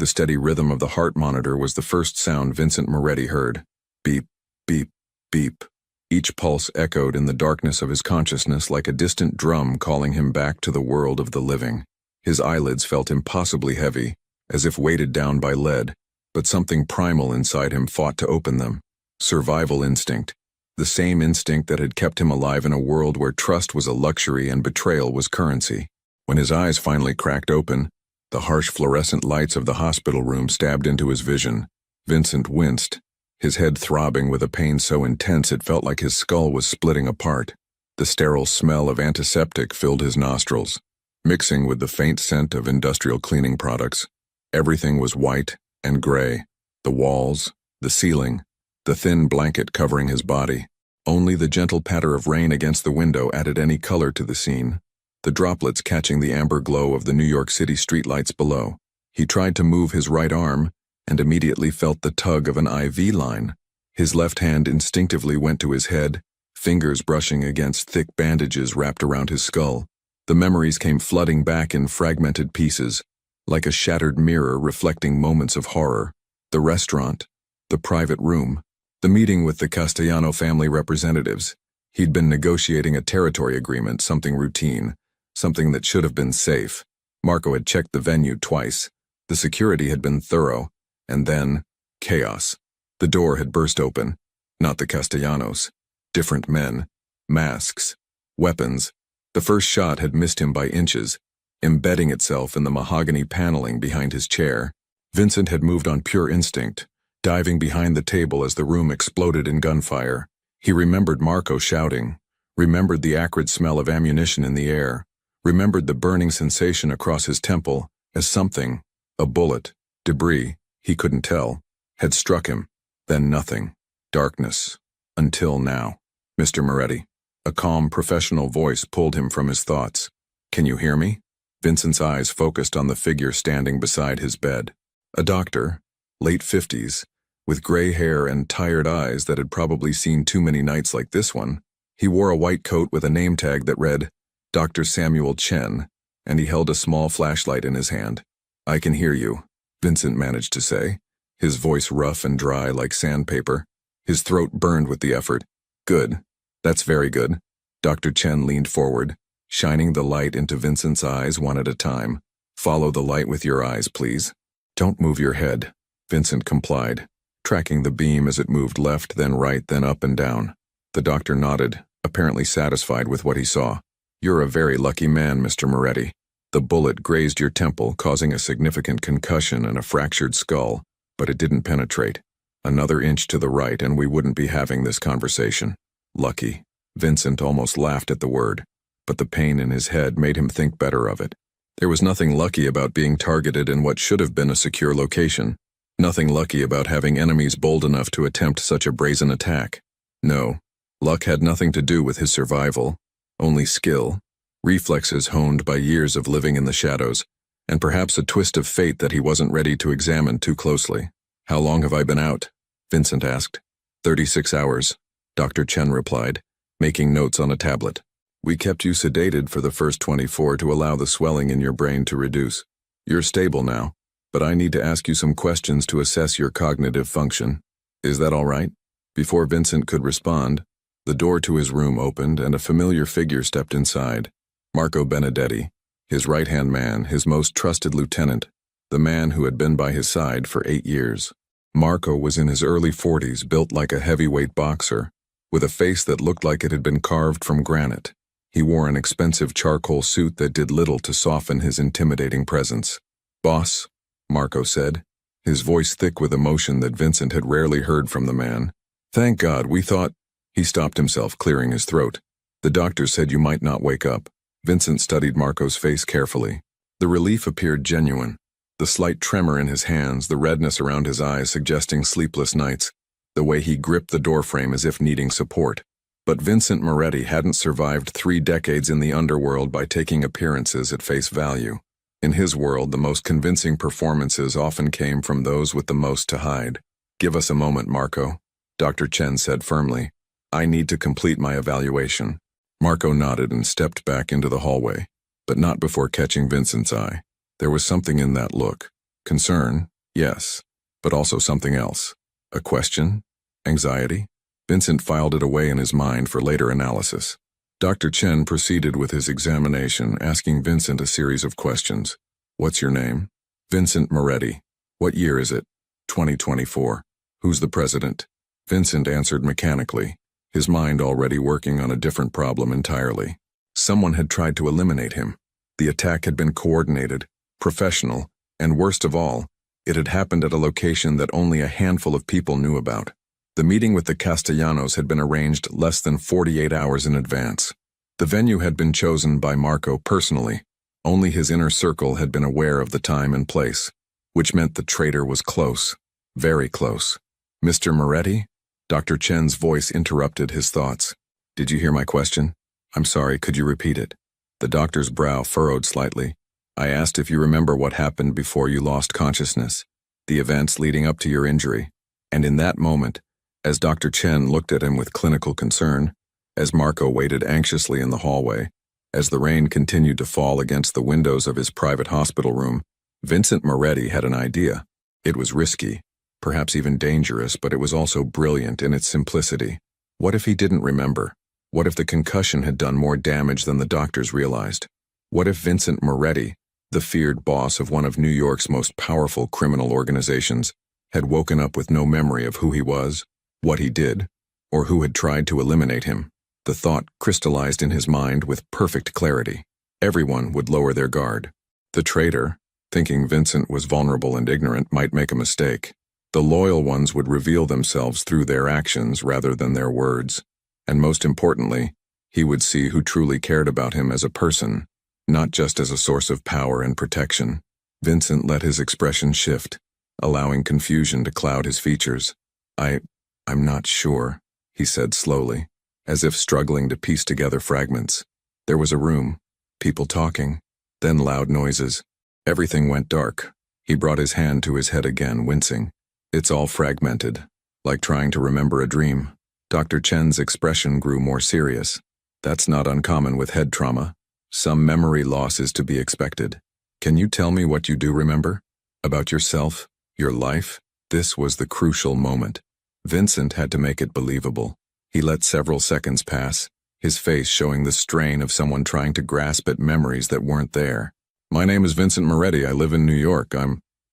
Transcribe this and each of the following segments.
The steady rhythm of the heart monitor was the first sound Vincent Moretti heard. Beep, beep, beep. Each pulse echoed in the darkness of his consciousness like a distant drum calling him back to the world of the living. His eyelids felt impossibly heavy, as if weighted down by lead, but something primal inside him fought to open them. Survival instinct. The same instinct that had kept him alive in a world where trust was a luxury and betrayal was currency. When his eyes finally cracked open, the harsh fluorescent lights of the hospital room stabbed into his vision. Vincent winced, his head throbbing with a pain so intense it felt like his skull was splitting apart. The sterile smell of antiseptic filled his nostrils, mixing with the faint scent of industrial cleaning products. Everything was white and gray. The walls, the ceiling, the thin blanket covering his body. Only the gentle patter of rain against the window added any color to the scene, the droplets catching the amber glow of the New York City streetlights below. He tried to move his right arm and immediately felt the tug of an IV line. His left hand instinctively went to his head, fingers brushing against thick bandages wrapped around his skull. The memories came flooding back in fragmented pieces, like a shattered mirror reflecting moments of horror. The restaurant, the private room, the meeting with the Castellano family representatives. He'd been negotiating a territory agreement, something routine, something that should have been safe. Marco had checked the venue twice. The security had been thorough. And then, chaos. The door had burst open. Not the Castellanos. Different men. Masks. Weapons. The first shot had missed him by inches, embedding itself in the mahogany paneling behind his chair. Vincent had moved on pure instinct, diving behind the table as the room exploded in gunfire. He remembered Marco shouting, remembered the acrid smell of ammunition in the air, remembered the burning sensation across his temple as something, a bullet, debris, he couldn't tell, had struck him. Then nothing. Darkness. Until now. Mr. Moretti. A calm, professional voice pulled him from his thoughts. Can you hear me? Vincent's eyes focused on the figure standing beside his bed. A doctor, late 50s, with gray hair and tired eyes that had probably seen too many nights like this one. He wore a white coat with a name tag that read, Dr. Samuel Chen, and he held a small flashlight in his hand. I can hear you, Vincent managed to say, his voice rough and dry like sandpaper. His throat burned with the effort. Good. That's very good. Dr. Chen leaned forward, shining the light into Vincent's eyes one at a time. Follow the light with your eyes, please. Don't move your head. Vincent complied, tracking the beam as it moved left, then right, then up and down. The doctor nodded, apparently satisfied with what he saw. You're a very lucky man, Mr. Moretti. The bullet grazed your temple, causing a significant concussion and a fractured skull, but it didn't penetrate. Another inch to the right and we wouldn't be having this conversation. Lucky. Vincent almost laughed at the word, but the pain in his head made him think better of it. There was nothing lucky about being targeted in what should have been a secure location. Nothing lucky about having enemies bold enough to attempt such a brazen attack. No, luck had nothing to do with his survival, only skill, reflexes honed by years of living in the shadows, and perhaps a twist of fate that he wasn't ready to examine too closely. How long have I been out? Vincent asked. 36 hours, Dr. Chen replied, making notes on a tablet. We kept you sedated for the first 24 to allow the swelling in your brain to reduce. You're stable now, but I need to ask you some questions to assess your cognitive function. Is that all right? Before Vincent could respond, the door to his room opened and a familiar figure stepped inside. Marco Benedetti, his right-hand man, his most trusted lieutenant, the man who had been by his side for 8 years. Marco was in his early 40s, built like a heavyweight boxer, with a face that looked like it had been carved from granite. He wore an expensive charcoal suit that did little to soften his intimidating presence. Boss, Marco said, his voice thick with emotion that Vincent had rarely heard from the man. Thank God, we thought... He stopped himself, clearing his throat. The doctor said you might not wake up. Vincent studied Marco's face carefully. The relief appeared genuine. The slight tremor in his hands, the redness around his eyes suggesting sleepless nights, the way he gripped the doorframe as if needing support. But Vincent Moretti hadn't survived 3 decades in the underworld by taking appearances at face value. In his world, the most convincing performances often came from those with the most to hide. Give us a moment, Marco, Dr. Chen said firmly. I need to complete my evaluation. Marco nodded and stepped back into the hallway, but not before catching Vincent's eye. There was something in that look. Concern, Yes, but also something else. A question? Anxiety? Vincent filed it away in his mind for later analysis. Dr. Chen proceeded with his examination, asking Vincent a series of questions. What's your name? Vincent Moretti. What year is it? 2024. Who's the president? Vincent answered mechanically, his mind already working on a different problem entirely. Someone had tried to eliminate him. The attack had been coordinated, professional, and worst of all, it had happened at a location that only a handful of people knew about. The meeting with the Castellanos had been arranged less than 48 hours in advance. The venue had been chosen by Marco personally. Only his inner circle had been aware of the time and place, which meant the traitor was close, very close. Mr. Moretti? Dr. Chen's voice interrupted his thoughts. Did you hear my question? I'm sorry, could you repeat it? The doctor's brow furrowed slightly. I asked if you remember what happened before you lost consciousness, the events leading up to your injury. And in that moment, as Dr. Chen looked at him with clinical concern, as Marco waited anxiously in the hallway, as the rain continued to fall against the windows of his private hospital room, Vincent Moretti had an idea. It was risky, perhaps even dangerous, but it was also brilliant in its simplicity. What if he didn't remember? What if the concussion had done more damage than the doctors realized? What if Vincent Moretti, the feared boss of one of New York's most powerful criminal organizations, had woken up with no memory of who he was, what he did, or who had tried to eliminate him? The thought crystallized in his mind with perfect clarity. Everyone would lower their guard. The traitor, thinking Vincent was vulnerable and ignorant, might make a mistake. The loyal ones would reveal themselves through their actions rather than their words. And most importantly, he would see who truly cared about him as a person, not just as a source of power and protection. Vincent let his expression shift, allowing confusion to cloud his features. I'm not sure, he said slowly, as if struggling to piece together fragments. There was a room, people talking, then loud noises. Everything went dark. He brought his hand to his head again, wincing. It's all fragmented, like trying to remember a dream. Dr. Chen's expression grew more serious. That's not uncommon with head trauma. Some memory loss is to be expected. Can you tell me what you do remember? About yourself? Your life? This was the crucial moment. Vincent had to make it believable. He let several seconds pass, his face showing the strain of someone trying to grasp at memories that weren't there. My name is Vincent Moretti. I live in New York.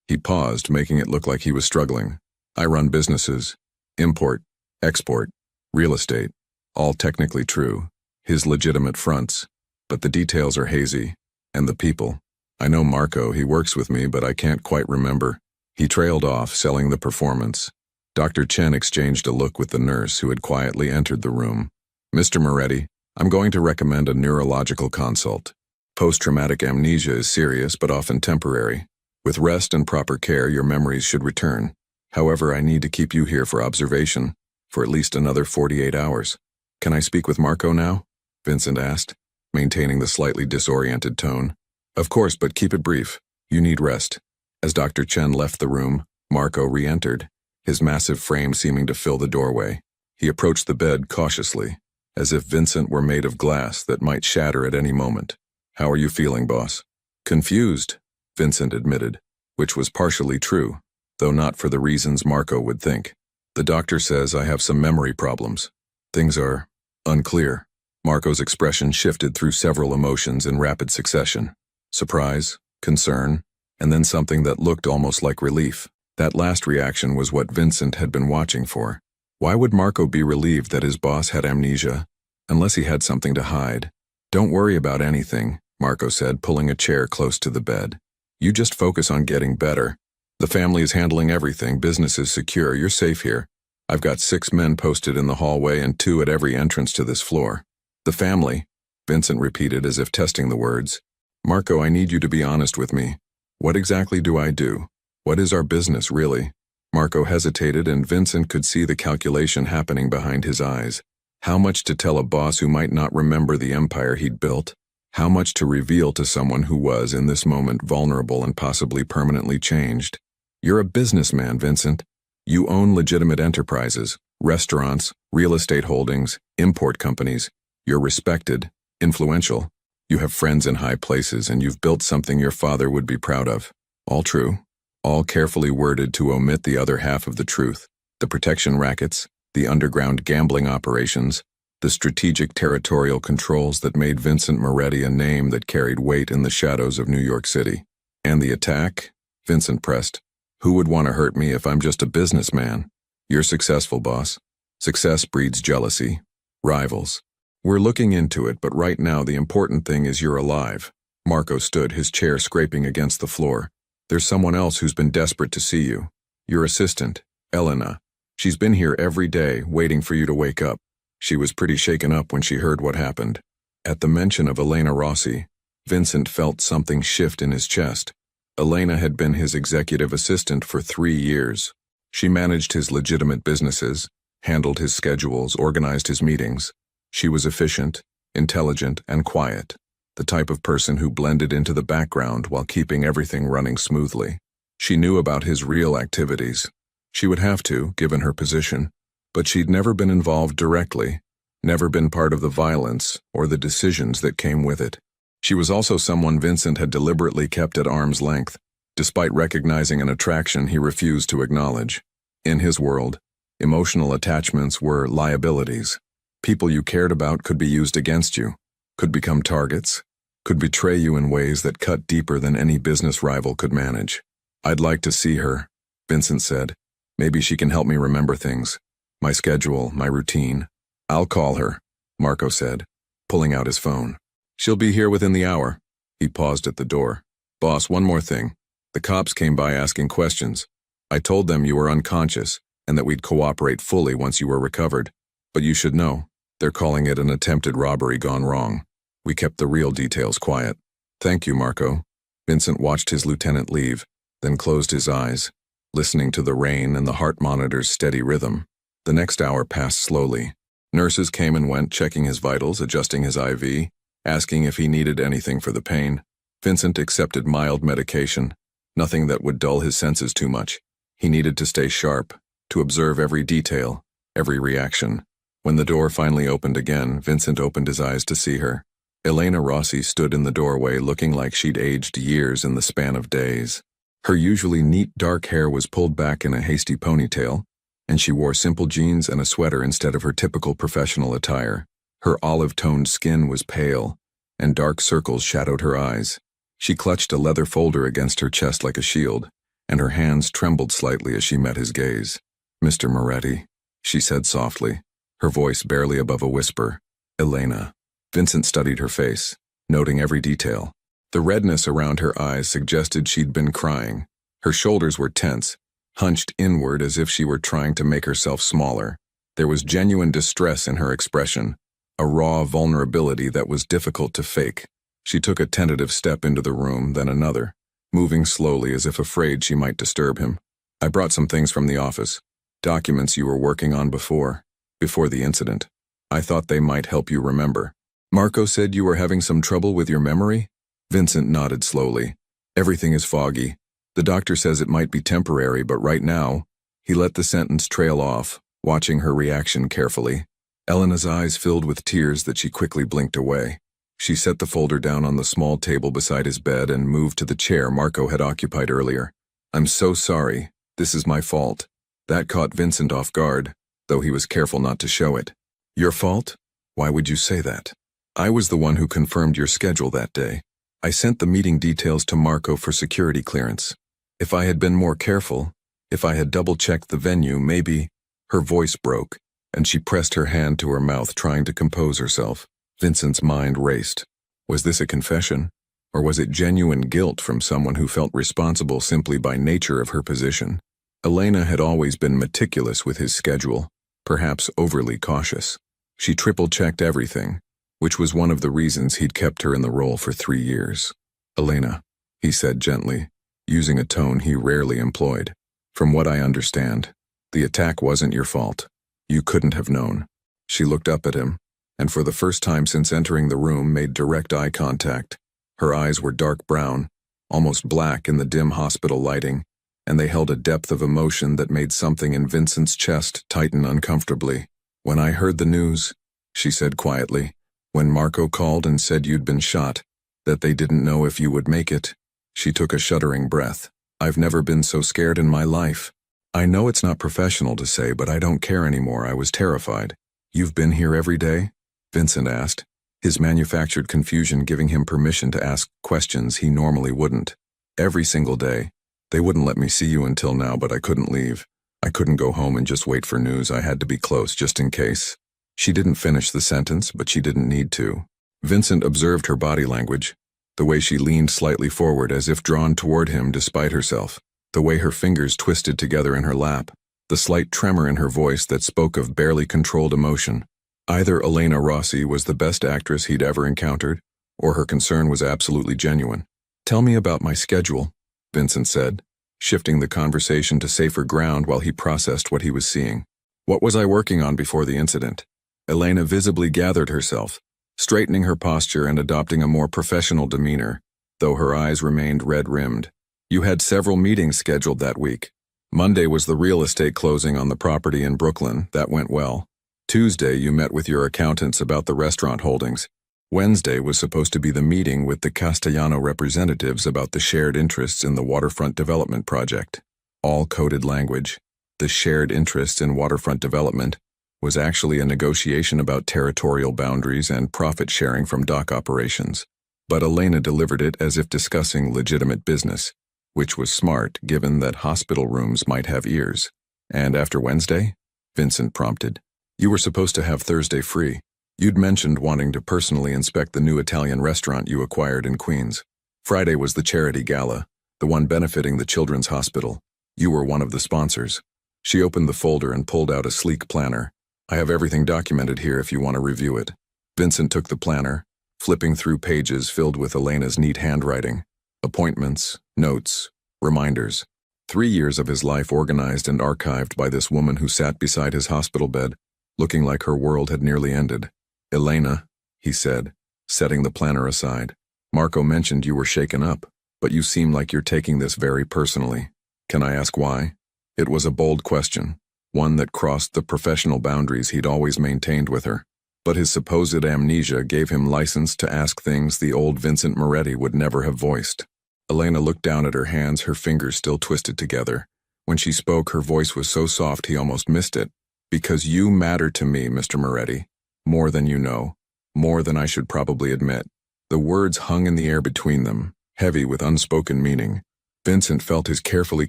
He paused, making it look like he was struggling. I run businesses. Import, export, real estate. All technically true. His legitimate fronts. But the details are hazy. And the people. I know Marco. He works with me, but I can't quite remember. He trailed off, selling the performance. Dr. Chen exchanged a look with the nurse who had quietly entered the room. Mr. Moretti, I'm going to recommend a neurological consult. Post-traumatic amnesia is serious but often temporary. With rest and proper care, your memories should return. However, I need to keep you here for observation for at least another 48 hours. Can I speak with Marco now? Vincent asked, maintaining the slightly disoriented tone. Of course, but keep it brief. You need rest. As Dr. Chen left the room, Marco re-entered, his massive frame seeming to fill the doorway. He approached the bed cautiously, as if Vincent were made of glass that might shatter at any moment. How are you feeling, boss? Confused, Vincent admitted, which was partially true, though not for the reasons Marco would think. The doctor says I have some memory problems. Things are unclear. Marco's expression shifted through several emotions in rapid succession. Surprise, concern, and then something that looked almost like relief. That last reaction was what Vincent had been watching for. Why would Marco be relieved that his boss had amnesia, unless he had something to hide? Don't worry about anything, Marco said, pulling a chair close to the bed. You just focus on getting better. The family is handling everything, business is secure, you're safe here. I've got 6 men posted in the hallway and 2 at every entrance to this floor. The family, Vincent repeated as if testing the words. Marco, I need you to be honest with me. What exactly do I do? What is our business, really? Marco hesitated, and Vincent could see the calculation happening behind his eyes. How much to tell a boss who might not remember the empire he'd built? How much to reveal to someone who was, in this moment, vulnerable and possibly permanently changed? You're a businessman, Vincent. You own legitimate enterprises, restaurants, real estate holdings, import companies. You're respected, influential. You have friends in high places, and you've built something your father would be proud of. All true. all carefully worded to omit the other half of the truth: the protection rackets, the underground gambling operations, the strategic territorial controls that made Vincent Moretti a name that carried weight in the shadows of New York City. And the attack? Vincent pressed. Who would want to hurt me if I'm just a businessman? You're successful, boss. Success breeds jealousy. Rivals. We're looking into it, but right now the important thing is you're alive. Marco stood, his chair scraping against the floor. There's someone else who's been desperate to see you. Your assistant, Elena. She's been here every day, waiting for you to wake up. She was pretty shaken up when she heard what happened. At the mention of Elena Rossi, Vincent felt something shift in his chest. Elena had been his executive assistant for 3 years. She managed his legitimate businesses, handled his schedules, organized his meetings. She was efficient, intelligent, and quiet, the type of person who blended into the background while keeping everything running smoothly. She knew about his real activities. She would have to, given her position, but she'd never been involved directly, never been part of the violence or the decisions that came with it. She was also someone Vincent had deliberately kept at arm's length, despite recognizing an attraction he refused to acknowledge. In his world, emotional attachments were liabilities. People you cared about could be used against you, could become targets, could betray you in ways that cut deeper than any business rival could manage. I'd like to see her, Vincent said. Maybe she can help me remember things. My schedule, my routine. I'll call her, Marco said, pulling out his phone. She'll be here within the hour. He paused at the door. Boss, one more thing. The cops came by asking questions. I told them you were unconscious and that we'd cooperate fully once you were recovered. But you should know, they're calling it an attempted robbery gone wrong. We kept the real details quiet. Thank you, Marco. Vincent watched his lieutenant leave, then closed his eyes, listening to the rain and the heart monitor's steady rhythm. The next hour passed slowly. Nurses came and went, checking his vitals, adjusting his IV, asking if he needed anything for the pain. Vincent accepted mild medication, nothing that would dull his senses too much. He needed to stay sharp, to observe every detail, every reaction. When the door finally opened again, Vincent opened his eyes to see her. Elena Rossi stood in the doorway looking like she'd aged years in the span of days. Her usually neat dark hair was pulled back in a hasty ponytail, and she wore simple jeans and a sweater instead of her typical professional attire. Her olive-toned skin was pale, and dark circles shadowed her eyes. She clutched a leather folder against her chest like a shield, and her hands trembled slightly as she met his gaze. Mr. Moretti, she said softly, her voice barely above a whisper. Elena. Vincent studied her face, noting every detail. The redness around her eyes suggested she'd been crying. Her shoulders were tense, hunched inward as if she were trying to make herself smaller. There was genuine distress in her expression, a raw vulnerability that was difficult to fake. She took a tentative step into the room, then another, moving slowly as if afraid she might disturb him. I brought some things from the office, documents you were working on before the incident. I thought they might help you remember. Marco said you were having some trouble with your memory? Vincent nodded slowly. Everything is foggy. The doctor says it might be temporary, but right now, he let the sentence trail off, watching her reaction carefully. Elena's eyes filled with tears that she quickly blinked away. She set the folder down on the small table beside his bed and moved to the chair Marco had occupied earlier. I'm so sorry. This is my fault. That caught Vincent off guard, though he was careful not to show it. Your fault? Why would you say that? I was the one who confirmed your schedule that day. I sent the meeting details to Marco for security clearance. If I had been more careful, if I had double-checked the venue, maybe... Her voice broke, and she pressed her hand to her mouth, trying to compose herself. Vincent's mind raced. Was this a confession, or was it genuine guilt from someone who felt responsible simply by nature of her position? Elena had always been meticulous with his schedule, perhaps overly cautious. She triple-checked everything, which was one of the reasons he'd kept her in the role for 3 years. Elena, he said gently, using a tone he rarely employed. From what I understand, the attack wasn't your fault. You couldn't have known. She looked up at him, and for the first time since entering the room made direct eye contact. Her eyes were dark brown, almost black in the dim hospital lighting, and they held a depth of emotion that made something in Vincent's chest tighten uncomfortably. When I heard the news, she said quietly, when Marco called and said you'd been shot, that they didn't know if you would make it, she took a shuddering breath. I've never been so scared in my life. I know it's not professional to say, but I don't care anymore. I was terrified. You've been here every day? Vincent asked, his manufactured confusion giving him permission to ask questions he normally wouldn't. Every single day. They wouldn't let me see you until now, but I couldn't leave. I couldn't go home and just wait for news. I had to be close just in case. She didn't finish the sentence, but she didn't need to. Vincent observed her body language, the way she leaned slightly forward as if drawn toward him despite herself, the way her fingers twisted together in her lap, the slight tremor in her voice that spoke of barely controlled emotion. Either Elena Rossi was the best actress he'd ever encountered, or her concern was absolutely genuine. Tell me about my schedule, Vincent said, shifting the conversation to safer ground while he processed what he was seeing. What was I working on before the incident? Elena visibly gathered herself, straightening her posture and adopting a more professional demeanor, though her eyes remained red-rimmed. You had several meetings scheduled that week. Monday was the real estate closing on the property in Brooklyn. That went well. Tuesday, you met with your accountants about the restaurant holdings. Wednesday was supposed to be the meeting with the Castellano representatives about the shared interests in the waterfront development project. All coded language. The shared interests in waterfront development was actually a negotiation about territorial boundaries and profit sharing from dock operations. But Elena delivered it as if discussing legitimate business, which was smart given that hospital rooms might have ears. And after Wednesday? Vincent prompted. You were supposed to have Thursday free. You'd mentioned wanting to personally inspect the new Italian restaurant you acquired in Queens. Friday was the charity gala, the one benefiting the Children's Hospital. You were one of the sponsors. She opened the folder and pulled out a sleek planner. I have everything documented here if you want to review it. Vincent took the planner, flipping through pages filled with Elena's neat handwriting. Appointments, notes, reminders. 3 years of his life organized and archived by this woman who sat beside his hospital bed, looking like her world had nearly ended. Elena, he said, setting the planner aside. Marco mentioned you were shaken up, but you seem like you're taking this very personally. Can I ask why? It was a bold question, one that crossed the professional boundaries he'd always maintained with her. But his supposed amnesia gave him license to ask things the old Vincent Moretti would never have voiced. Elena looked down at her hands, her fingers still twisted together. When she spoke, her voice was so soft he almost missed it. Because you matter to me, Mr. Moretti. More than you know. More than I should probably admit. The words hung in the air between them, heavy with unspoken meaning. Vincent felt his carefully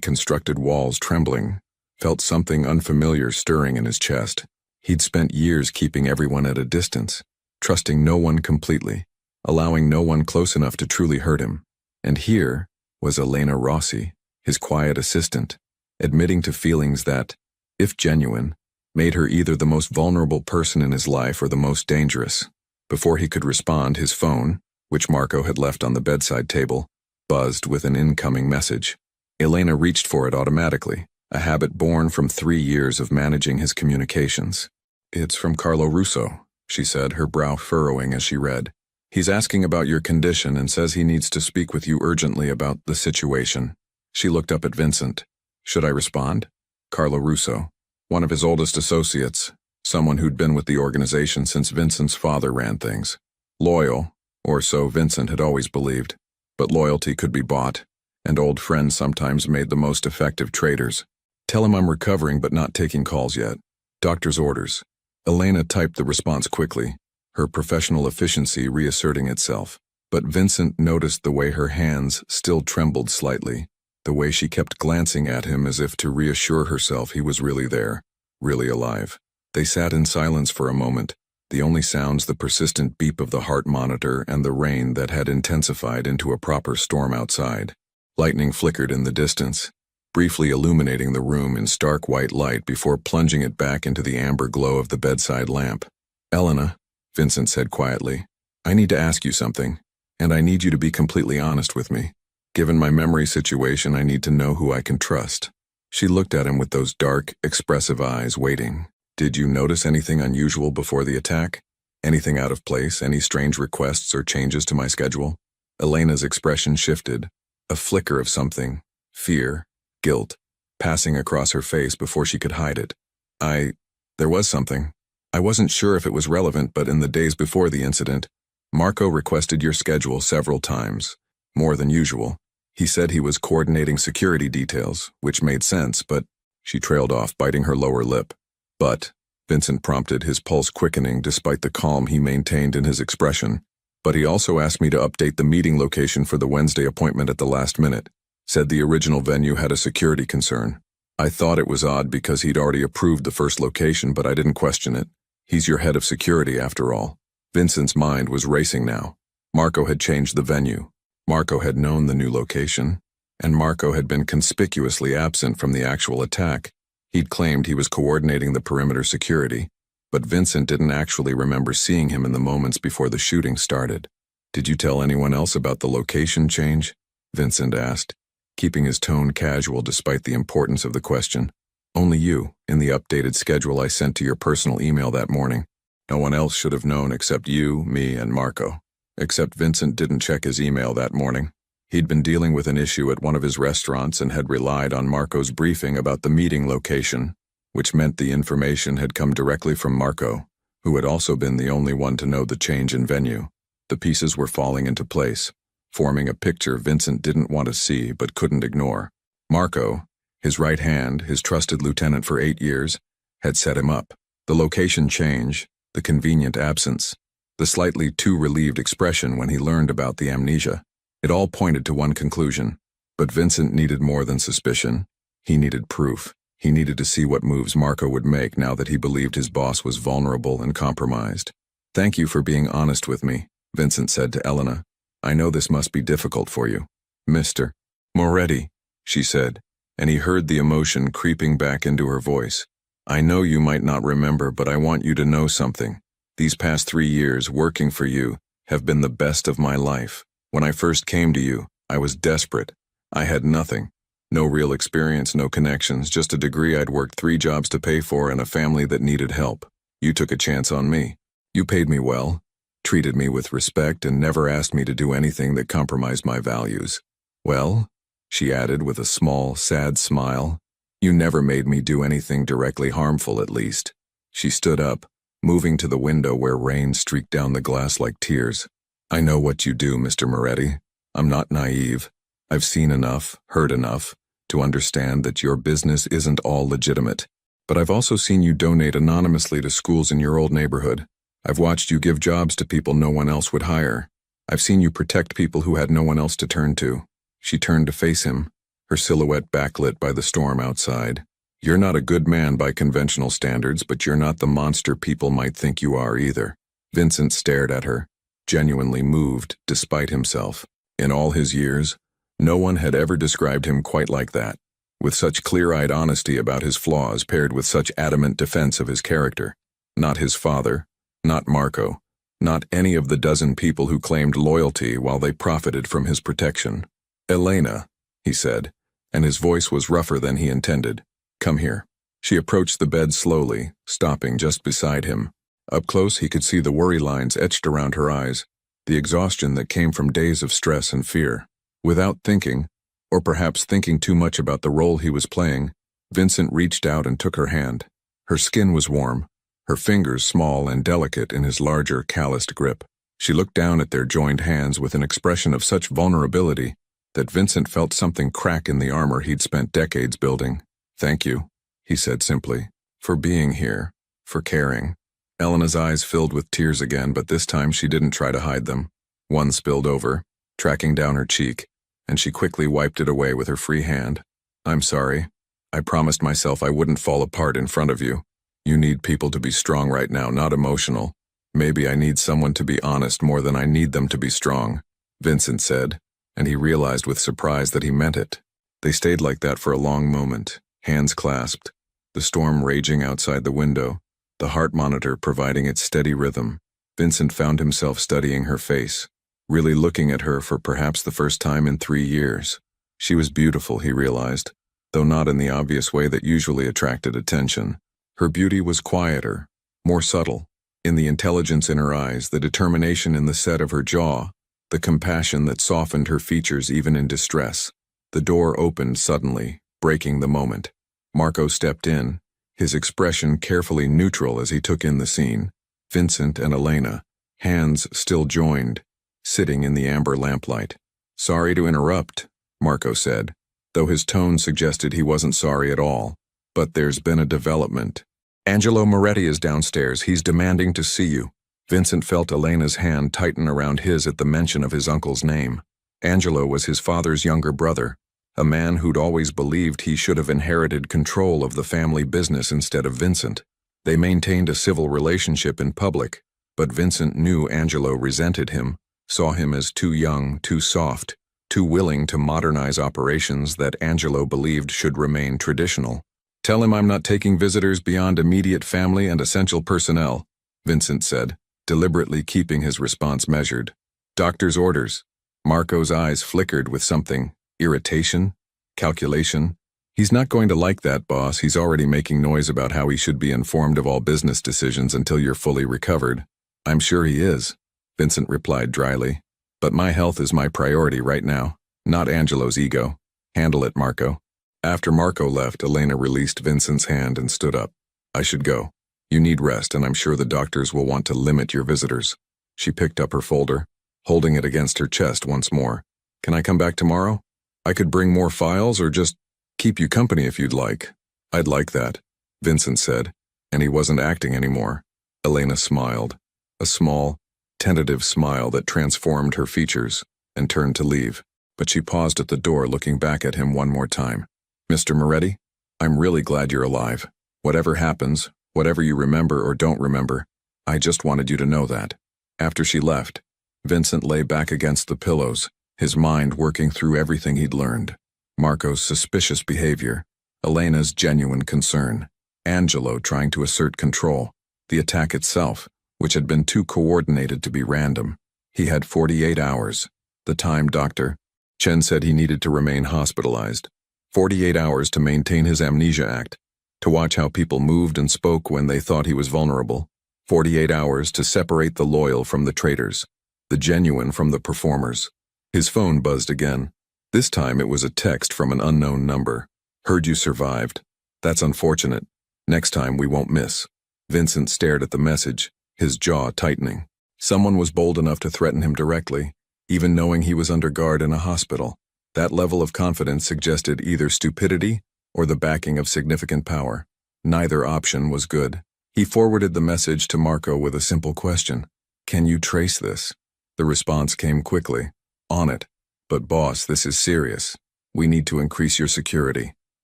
constructed walls trembling, felt something unfamiliar stirring in his chest. He'd spent years keeping everyone at a distance, trusting no one completely, allowing no one close enough to truly hurt him. And here was Elena Rossi, his quiet assistant, admitting to feelings that, if genuine, made her either the most vulnerable person in his life or the most dangerous. Before he could respond, his phone, which Marco had left on the bedside table, buzzed with an incoming message. Elena reached for it automatically, a habit born from 3 years of managing his communications. It's from Carlo Russo, she said, her brow furrowing as she read. He's asking about your condition and says he needs to speak with you urgently about the situation. She looked up at Vincent. Should I respond? Carlo Russo, one of his oldest associates, someone who'd been with the organization since Vincent's father ran things. Loyal, or so Vincent had always believed. But loyalty could be bought, and old friends sometimes made the most effective traders. Tell him I'm recovering but not taking calls yet. Doctor's orders. Elena typed the response quickly, her professional efficiency reasserting itself. But Vincent noticed the way her hands still trembled slightly, the way she kept glancing at him as if to reassure herself he was really there, really alive. They sat in silence for a moment, the only sounds the persistent beep of the heart monitor and the rain that had intensified into a proper storm outside. Lightning flickered in the distance, briefly illuminating the room in stark white light before plunging it back into the amber glow of the bedside lamp. Elena, Vincent said quietly, I need to ask you something, and I need you to be completely honest with me. Given my memory situation, I need to know who I can trust. She looked at him with those dark, expressive eyes, waiting. Did you notice anything unusual before the attack? Anything out of place, any strange requests or changes to my schedule? Elena's expression shifted, a flicker of something, fear, guilt, passing across her face before she could hide it. There was something. I wasn't sure if it was relevant, but in the days before the incident, Marco requested your schedule several times, more than usual. He said he was coordinating security details, which made sense, but she trailed off, biting her lower lip. But, Vincent prompted, his pulse quickening despite the calm he maintained in his expression. But he also asked me to update the meeting location for the Wednesday appointment at the last minute. Said the original venue had a security concern. I thought it was odd because he'd already approved the first location, but I didn't question it. He's your head of security, after all. Vincent's mind was racing now. Marco had changed the venue. Marco had known the new location. And Marco had been conspicuously absent from the actual attack. He'd claimed he was coordinating the perimeter security, but Vincent didn't actually remember seeing him in the moments before the shooting started. Did you tell anyone else about the location change? Vincent asked, keeping his tone casual despite the importance of the question. Only you, in the updated schedule I sent to your personal email that morning. No one else should have known except you, me, and Marco. Except Vincent didn't check his email that morning. He'd been dealing with an issue at one of his restaurants and had relied on Marco's briefing about the meeting location, which meant the information had come directly from Marco, who had also been the only one to know the change in venue. The pieces were falling into place, forming a picture Vincent didn't want to see but couldn't ignore. Marco, his right hand, his trusted lieutenant for 8 years, had set him up. The location change, the convenient absence, the slightly too relieved expression when he learned about the amnesia. It all pointed to one conclusion. But Vincent needed more than suspicion. He needed proof. He needed to see what moves Marco would make now that he believed his boss was vulnerable and compromised. Thank you for being honest with me, Vincent said to Elena. I know this must be difficult for you. Mr. Moretti, she said, and he heard the emotion creeping back into her voice. I know you might not remember, but I want you to know something. These past 3 years working for you have been the best of my life. When I first came to you, I was desperate. I had nothing. No real experience, no connections, just a degree I'd worked 3 jobs to pay for and a family that needed help. You took a chance on me. You paid me well, treated me with respect, and never asked me to do anything that compromised my values. Well, she added with a small, sad smile, you never made me do anything directly harmful, at least. She stood up, moving to the window where rain streaked down the glass like tears. I know what you do, Mr. Moretti. I'm not naive. I've seen enough, heard enough, to understand that your business isn't all legitimate. But I've also seen you donate anonymously to schools in your old neighborhood. I've watched you give jobs to people no one else would hire. I've seen you protect people who had no one else to turn to. She turned to face him, her silhouette backlit by the storm outside. You're not a good man by conventional standards, but you're not the monster people might think you are either. Vincent stared at her, genuinely moved despite himself. In all his years, no one had ever described him quite like that, with such clear-eyed honesty about his flaws paired with such adamant defense of his character. Not his father, not Marco, not any of the dozen people who claimed loyalty while they profited from his protection. Elena, he said, and his voice was rougher than he intended. Come here. She approached the bed slowly, stopping just beside him. Up close, he could see the worry lines etched around her eyes, the exhaustion that came from days of stress and fear. Without thinking, or perhaps thinking too much about the role he was playing, Vincent reached out and took her hand. Her skin was warm, her fingers small and delicate in his larger, calloused grip. She looked down at their joined hands with an expression of such vulnerability that Vincent felt something crack in the armor he'd spent decades building. Thank you, he said simply, for being here, for caring. Elena's eyes filled with tears again, but this time she didn't try to hide them. One spilled over, tracking down her cheek, and she quickly wiped it away with her free hand. I'm sorry. I promised myself I wouldn't fall apart in front of you. You need people to be strong right now, not emotional. Maybe I need someone to be honest more than I need them to be strong, Vincent said, and he realized with surprise that he meant it. They stayed like that for a long moment, hands clasped, the storm raging outside the window, the heart monitor providing its steady rhythm. Vincent found himself studying her face, really looking at her for perhaps the first time in 3 years. She was beautiful, he realized, though not in the obvious way that usually attracted attention. Her beauty was quieter, more subtle, in the intelligence in her eyes, the determination in the set of her jaw, the compassion that softened her features even in distress. The door opened suddenly, breaking the moment. Marco stepped in, his expression carefully neutral as he took in the scene. Vincent and Elena, hands still joined, sitting in the amber lamplight. Sorry to interrupt, Marco said, though his tone suggested he wasn't sorry at all. But there's been a development. Angelo Moretti is downstairs. He's demanding to see you. Vincent felt Elena's hand tighten around his at the mention of his uncle's name. Angelo was his father's younger brother, a man who'd always believed he should have inherited control of the family business instead of Vincent. They maintained a civil relationship in public, but Vincent knew Angelo resented him, saw him as too young, too soft, too willing to modernize operations that Angelo believed should remain traditional. "Tell him I'm not taking visitors beyond immediate family and essential personnel," Vincent said, deliberately keeping his response measured. "Doctor's orders." Marco's eyes flickered with something, irritation, calculation. "He's not going to like that, boss. He's already making noise about how he should be informed of all business decisions until you're fully recovered." "I'm sure he is," Vincent replied dryly. "But my health is my priority right now, not Angelo's ego. Handle it, Marco." After Marco left, Elena released Vincent's hand and stood up. "I should go. You need rest, and I'm sure the doctors will want to limit your visitors." She picked up her folder, holding it against her chest once more. "Can I come back tomorrow? I could bring more files or just keep you company if you'd like." "I'd like that," Vincent said, and he wasn't acting anymore. Elena smiled, a small, tentative smile that transformed her features, and turned to leave. But she paused at the door, looking back at him one more time. "Mr. Moretti, I'm really glad you're alive. Whatever happens, whatever you remember or don't remember, I just wanted you to know that." After she left, Vincent lay back against the pillows, his mind working through everything he'd learned. Marco's suspicious behavior, Elena's genuine concern, Angelo trying to assert control, the attack itself, which had been too coordinated to be random. He had 48 hours. The time Dr. Chen said he needed to remain hospitalized. 48 hours to maintain his amnesia act, to watch how people moved and spoke when they thought he was vulnerable. 48 hours to separate the loyal from the traitors, the genuine from the performers. His phone buzzed again. This time it was a text from an unknown number. "Heard you survived. That's unfortunate. Next time we won't miss." Vincent stared at the message, his jaw tightening. Someone was bold enough to threaten him directly, even knowing he was under guard in a hospital. That level of confidence suggested either stupidity or the backing of significant power. Neither option was good. He forwarded the message to Marco with a simple question. "Can you trace this?" The response came quickly. "On it. But boss, this is serious. We need to increase your security."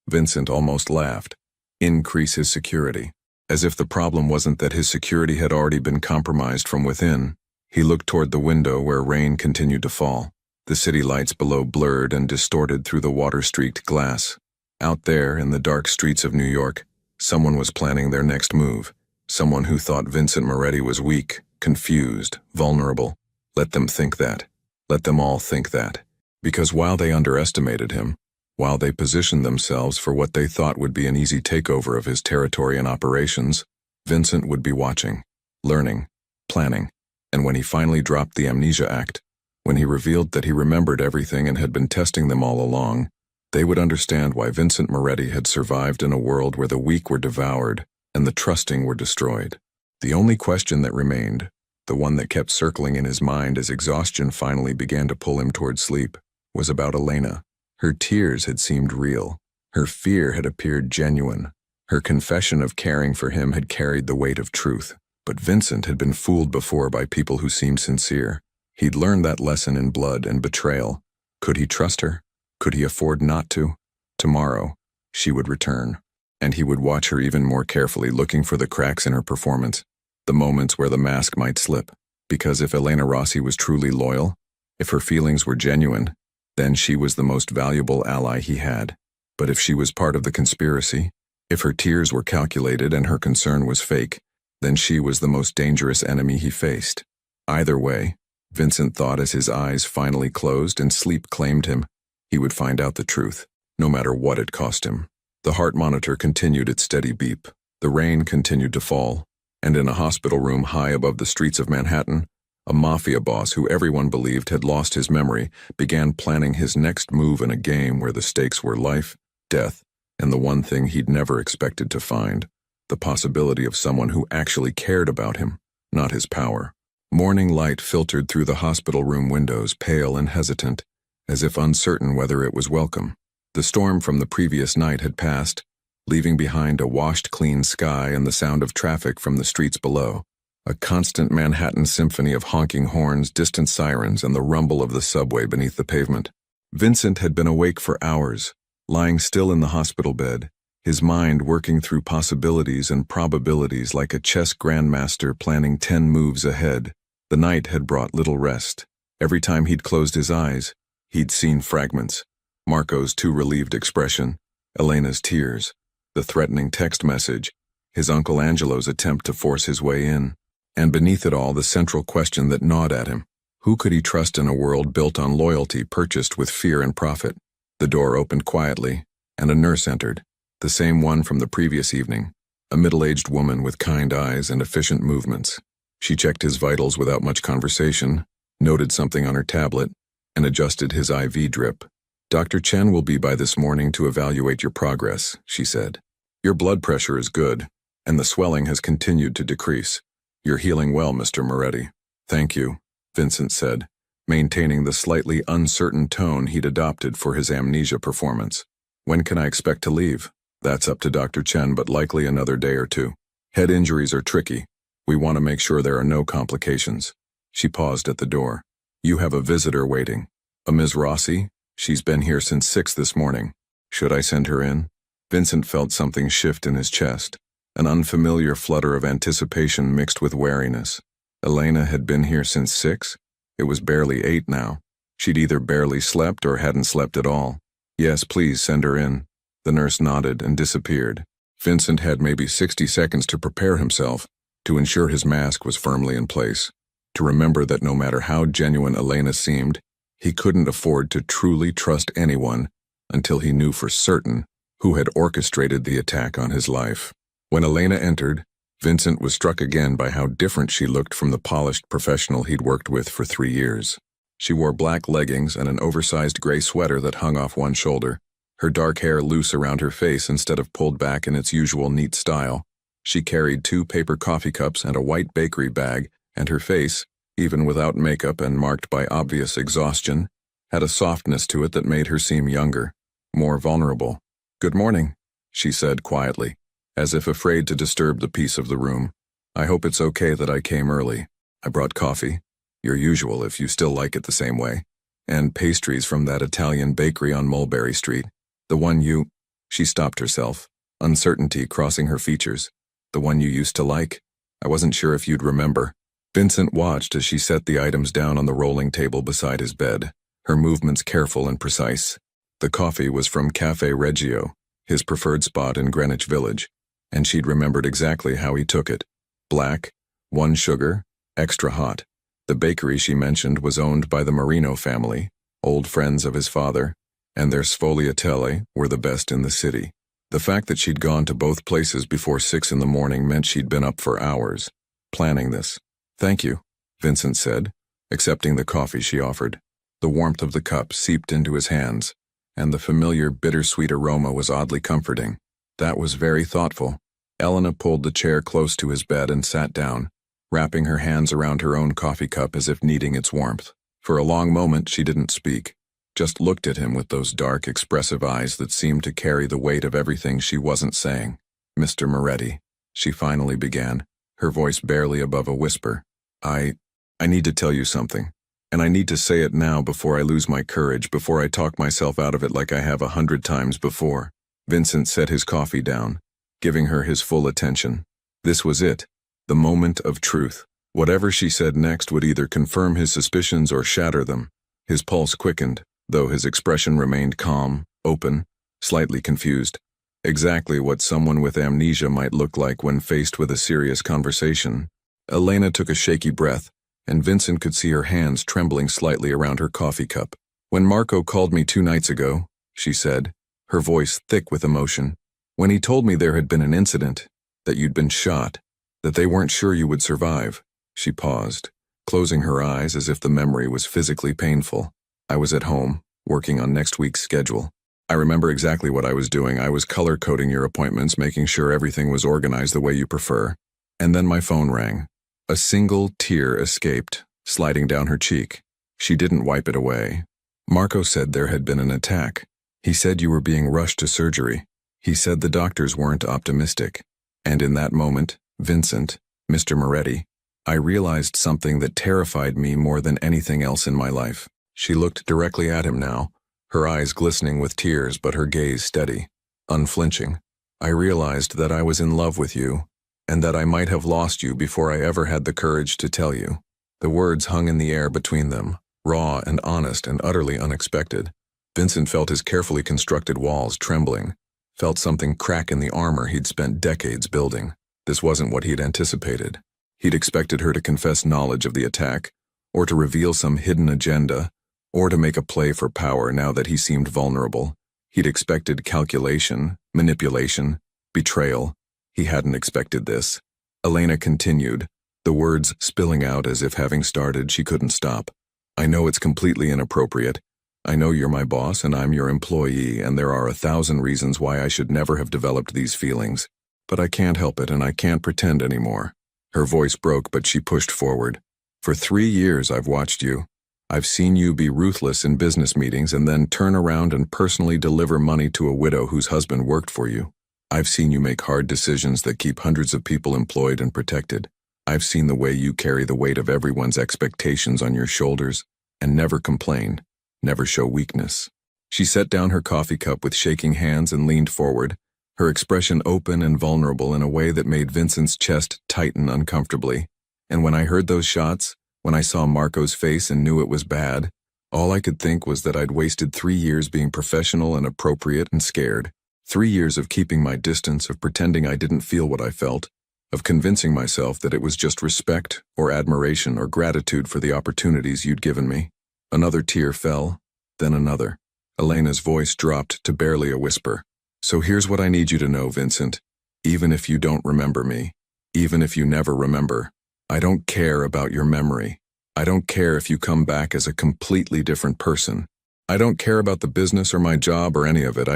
Vincent almost laughed. Increase his security. As if the problem wasn't that his security had already been compromised from within. He looked toward the window where rain continued to fall. The city lights below blurred and distorted through the water-streaked glass. Out there, in the dark streets of New York, someone was planning their next move. Someone who thought Vincent Moretti was weak, confused, vulnerable. Let them think that. Let them all think that. Because while they underestimated him, while they positioned themselves for what they thought would be an easy takeover of his territory and operations, Vincent would be watching, learning, planning. And when he finally dropped the amnesia act, when he revealed that he remembered everything and had been testing them all along, they would understand why Vincent Moretti had survived in a world where the weak were devoured and the trusting were destroyed. The only question that remained, the one that kept circling in his mind as exhaustion finally began to pull him toward sleep, was about Elena. Her tears had seemed real. Her fear had appeared genuine. Her confession of caring for him had carried the weight of truth. But Vincent had been fooled before by people who seemed sincere. He'd learned that lesson in blood and betrayal. Could he trust her? Could he afford not to? Tomorrow, she would return, and he would watch her even more carefully, looking for the cracks in her performance, the moments where the mask might slip. Because if Elena Rossi was truly loyal, if her feelings were genuine, then she was the most valuable ally he had. But if she was part of the conspiracy, if her tears were calculated and her concern was fake, then she was the most dangerous enemy he faced. Either way, Vincent thought as his eyes finally closed and sleep claimed him, he would find out the truth, no matter what it cost him. The heart monitor continued its steady beep. The rain continued to fall, and in a hospital room high above the streets of Manhattan, a mafia boss who everyone believed had lost his memory began planning his next move in a game where the stakes were life, death, and the one thing he'd never expected to find, the possibility of someone who actually cared about him, not his power. Morning light filtered through the hospital room windows, pale and hesitant, as if uncertain whether it was welcome. The storm from the previous night had passed, leaving behind a washed clean sky and the sound of traffic from the streets below. A constant Manhattan symphony of honking horns, distant sirens, and the rumble of the subway beneath the pavement. Vincent had been awake for hours, lying still in the hospital bed, his mind working through possibilities and probabilities like a chess grandmaster planning 10 moves ahead. The night had brought little rest. Every time he'd closed his eyes, he'd seen fragments. Marco's too relieved expression, Elena's tears, the threatening text message, his Uncle Angelo's attempt to force his way in. And beneath it all, the central question that gnawed at him. Who could he trust in a world built on loyalty purchased with fear and profit? The door opened quietly, and a nurse entered, the same one from the previous evening, a middle-aged woman with kind eyes and efficient movements. She checked his vitals without much conversation, noted something on her tablet, and adjusted his IV drip. "Dr. Chen will be by this morning to evaluate your progress," she said. "Your blood pressure is good, and the swelling has continued to decrease. You're healing well, Mr. Moretti." "Thank you," Vincent said, maintaining the slightly uncertain tone he'd adopted for his amnesia performance. "When can I expect to leave?" "That's up to Dr. Chen, but likely another day or two. Head injuries are tricky. We want to make sure there are no complications." She paused at the door. "You have a visitor waiting. A Ms. Rossi? She's been here since 6 this morning. Should I send her in?" Vincent felt something shift in his chest, an unfamiliar flutter of anticipation mixed with wariness. Elena had been here since 6? It was barely 8 now. She'd either barely slept or hadn't slept at all. "Yes, please send her in." The nurse nodded and disappeared. Vincent had maybe 60 seconds to prepare himself, to ensure his mask was firmly in place, to remember that no matter how genuine Elena seemed, he couldn't afford to truly trust anyone until he knew for certain who had orchestrated the attack on his life. When Elena entered, Vincent was struck again by how different she looked from the polished professional he'd worked with for 3 years. She wore black leggings and an oversized gray sweater that hung off one shoulder, her dark hair loose around her face instead of pulled back in its usual neat style. She carried 2 paper coffee cups and a white bakery bag, and her face, even without makeup and marked by obvious exhaustion, had a softness to it that made her seem younger, more vulnerable. "Good morning," she said quietly, as if afraid to disturb the peace of the room. "I hope it's okay that I came early. I brought coffee, your usual if you still like it the same way, and pastries from that Italian bakery on Mulberry Street. The one you—" She stopped herself, uncertainty crossing her features. "The one you used to like? I wasn't sure if you'd remember." Vincent watched as she set the items down on the rolling table beside his bed, her movements careful and precise. The coffee was from Cafe Reggio, his preferred spot in Greenwich Village, and she'd remembered exactly how he took it. Black, 1 sugar, extra hot. The bakery she mentioned was owned by the Marino family, old friends of his father, and their sfogliatelle were the best in the city. The fact that she'd gone to both places before 6 in the morning meant she'd been up for hours, planning this. "Thank you," Vincent said, accepting the coffee she offered. The warmth of the cup seeped into his hands, and the familiar bittersweet aroma was oddly comforting. "That was very thoughtful." Elena pulled the chair close to his bed and sat down, wrapping her hands around her own coffee cup as if needing its warmth. For a long moment she didn't speak, just looked at him with those dark, expressive eyes that seemed to carry the weight of everything she wasn't saying. "Mr. Moretti," she finally began, her voice barely above a whisper. I need to tell you something, and I need to say it now before I lose my courage, before I talk myself out of it like I have 100 times before." Vincent set his coffee down, giving her his full attention. This was it, the moment of truth. Whatever she said next would either confirm his suspicions or shatter them. His pulse quickened, though his expression remained calm, open, slightly confused. Exactly what someone with amnesia might look like when faced with a serious conversation. Elena took a shaky breath, and Vincent could see her hands trembling slightly around her coffee cup. "When Marco called me 2 nights ago," she said, her voice thick with emotion, "when he told me there had been an incident, that you'd been shot, that they weren't sure you would survive." She paused, closing her eyes as if the memory was physically painful. "I was at home, working on next week's schedule. I remember exactly what I was doing. I was color-coding your appointments, making sure everything was organized the way you prefer. And then my phone rang. A single tear escaped, sliding down her cheek. She didn't wipe it away. Marco said there had been an attack. He said you were being rushed to surgery. He said the doctors weren't optimistic. And in that moment, Vincent, Mr. Moretti, I realized something that terrified me more than anything else in my life. She looked directly at him now, her eyes glistening with tears but her gaze steady, unflinching. I realized that I was in love with you, and that I might have lost you before I ever had the courage to tell you. The words hung in the air between them, raw and honest and utterly unexpected. Vincent felt his carefully constructed walls trembling, felt something crack in the armor he'd spent decades building. This wasn't what he'd anticipated. He'd expected her to confess knowledge of the attack, or to reveal some hidden agenda, or to make a play for power now that he seemed vulnerable. He'd expected calculation, manipulation, betrayal. He hadn't expected this. Elena continued, the words spilling out as if having started she couldn't stop. I know it's completely inappropriate. I know you're my boss and I'm your employee, and there are 1,000 reasons why I should never have developed these feelings. But I can't help it and I can't pretend anymore. Her voice broke, but she pushed forward. For 3 years I've watched you. I've seen you be ruthless in business meetings and then turn around and personally deliver money to a widow whose husband worked for you. I've seen you make hard decisions that keep hundreds of people employed and protected. I've seen the way you carry the weight of everyone's expectations on your shoulders and never complain, never show weakness. She set down her coffee cup with shaking hands and leaned forward, her expression open and vulnerable in a way that made Vincent's chest tighten uncomfortably. And when I heard those shots, when I saw Marco's face and knew it was bad, all I could think was that I'd wasted 3 years being professional and appropriate and scared. 3 years of keeping my distance, of pretending I didn't feel what I felt, of convincing myself that it was just respect or admiration or gratitude for the opportunities you'd given me. Another tear fell, then another. Elena's voice dropped to barely a whisper. So here's what I need you to know, Vincent. Even if you don't remember me, even if you never remember, I don't care about your memory. I don't care if you come back as a completely different person. I don't care about the business or my job or any of it.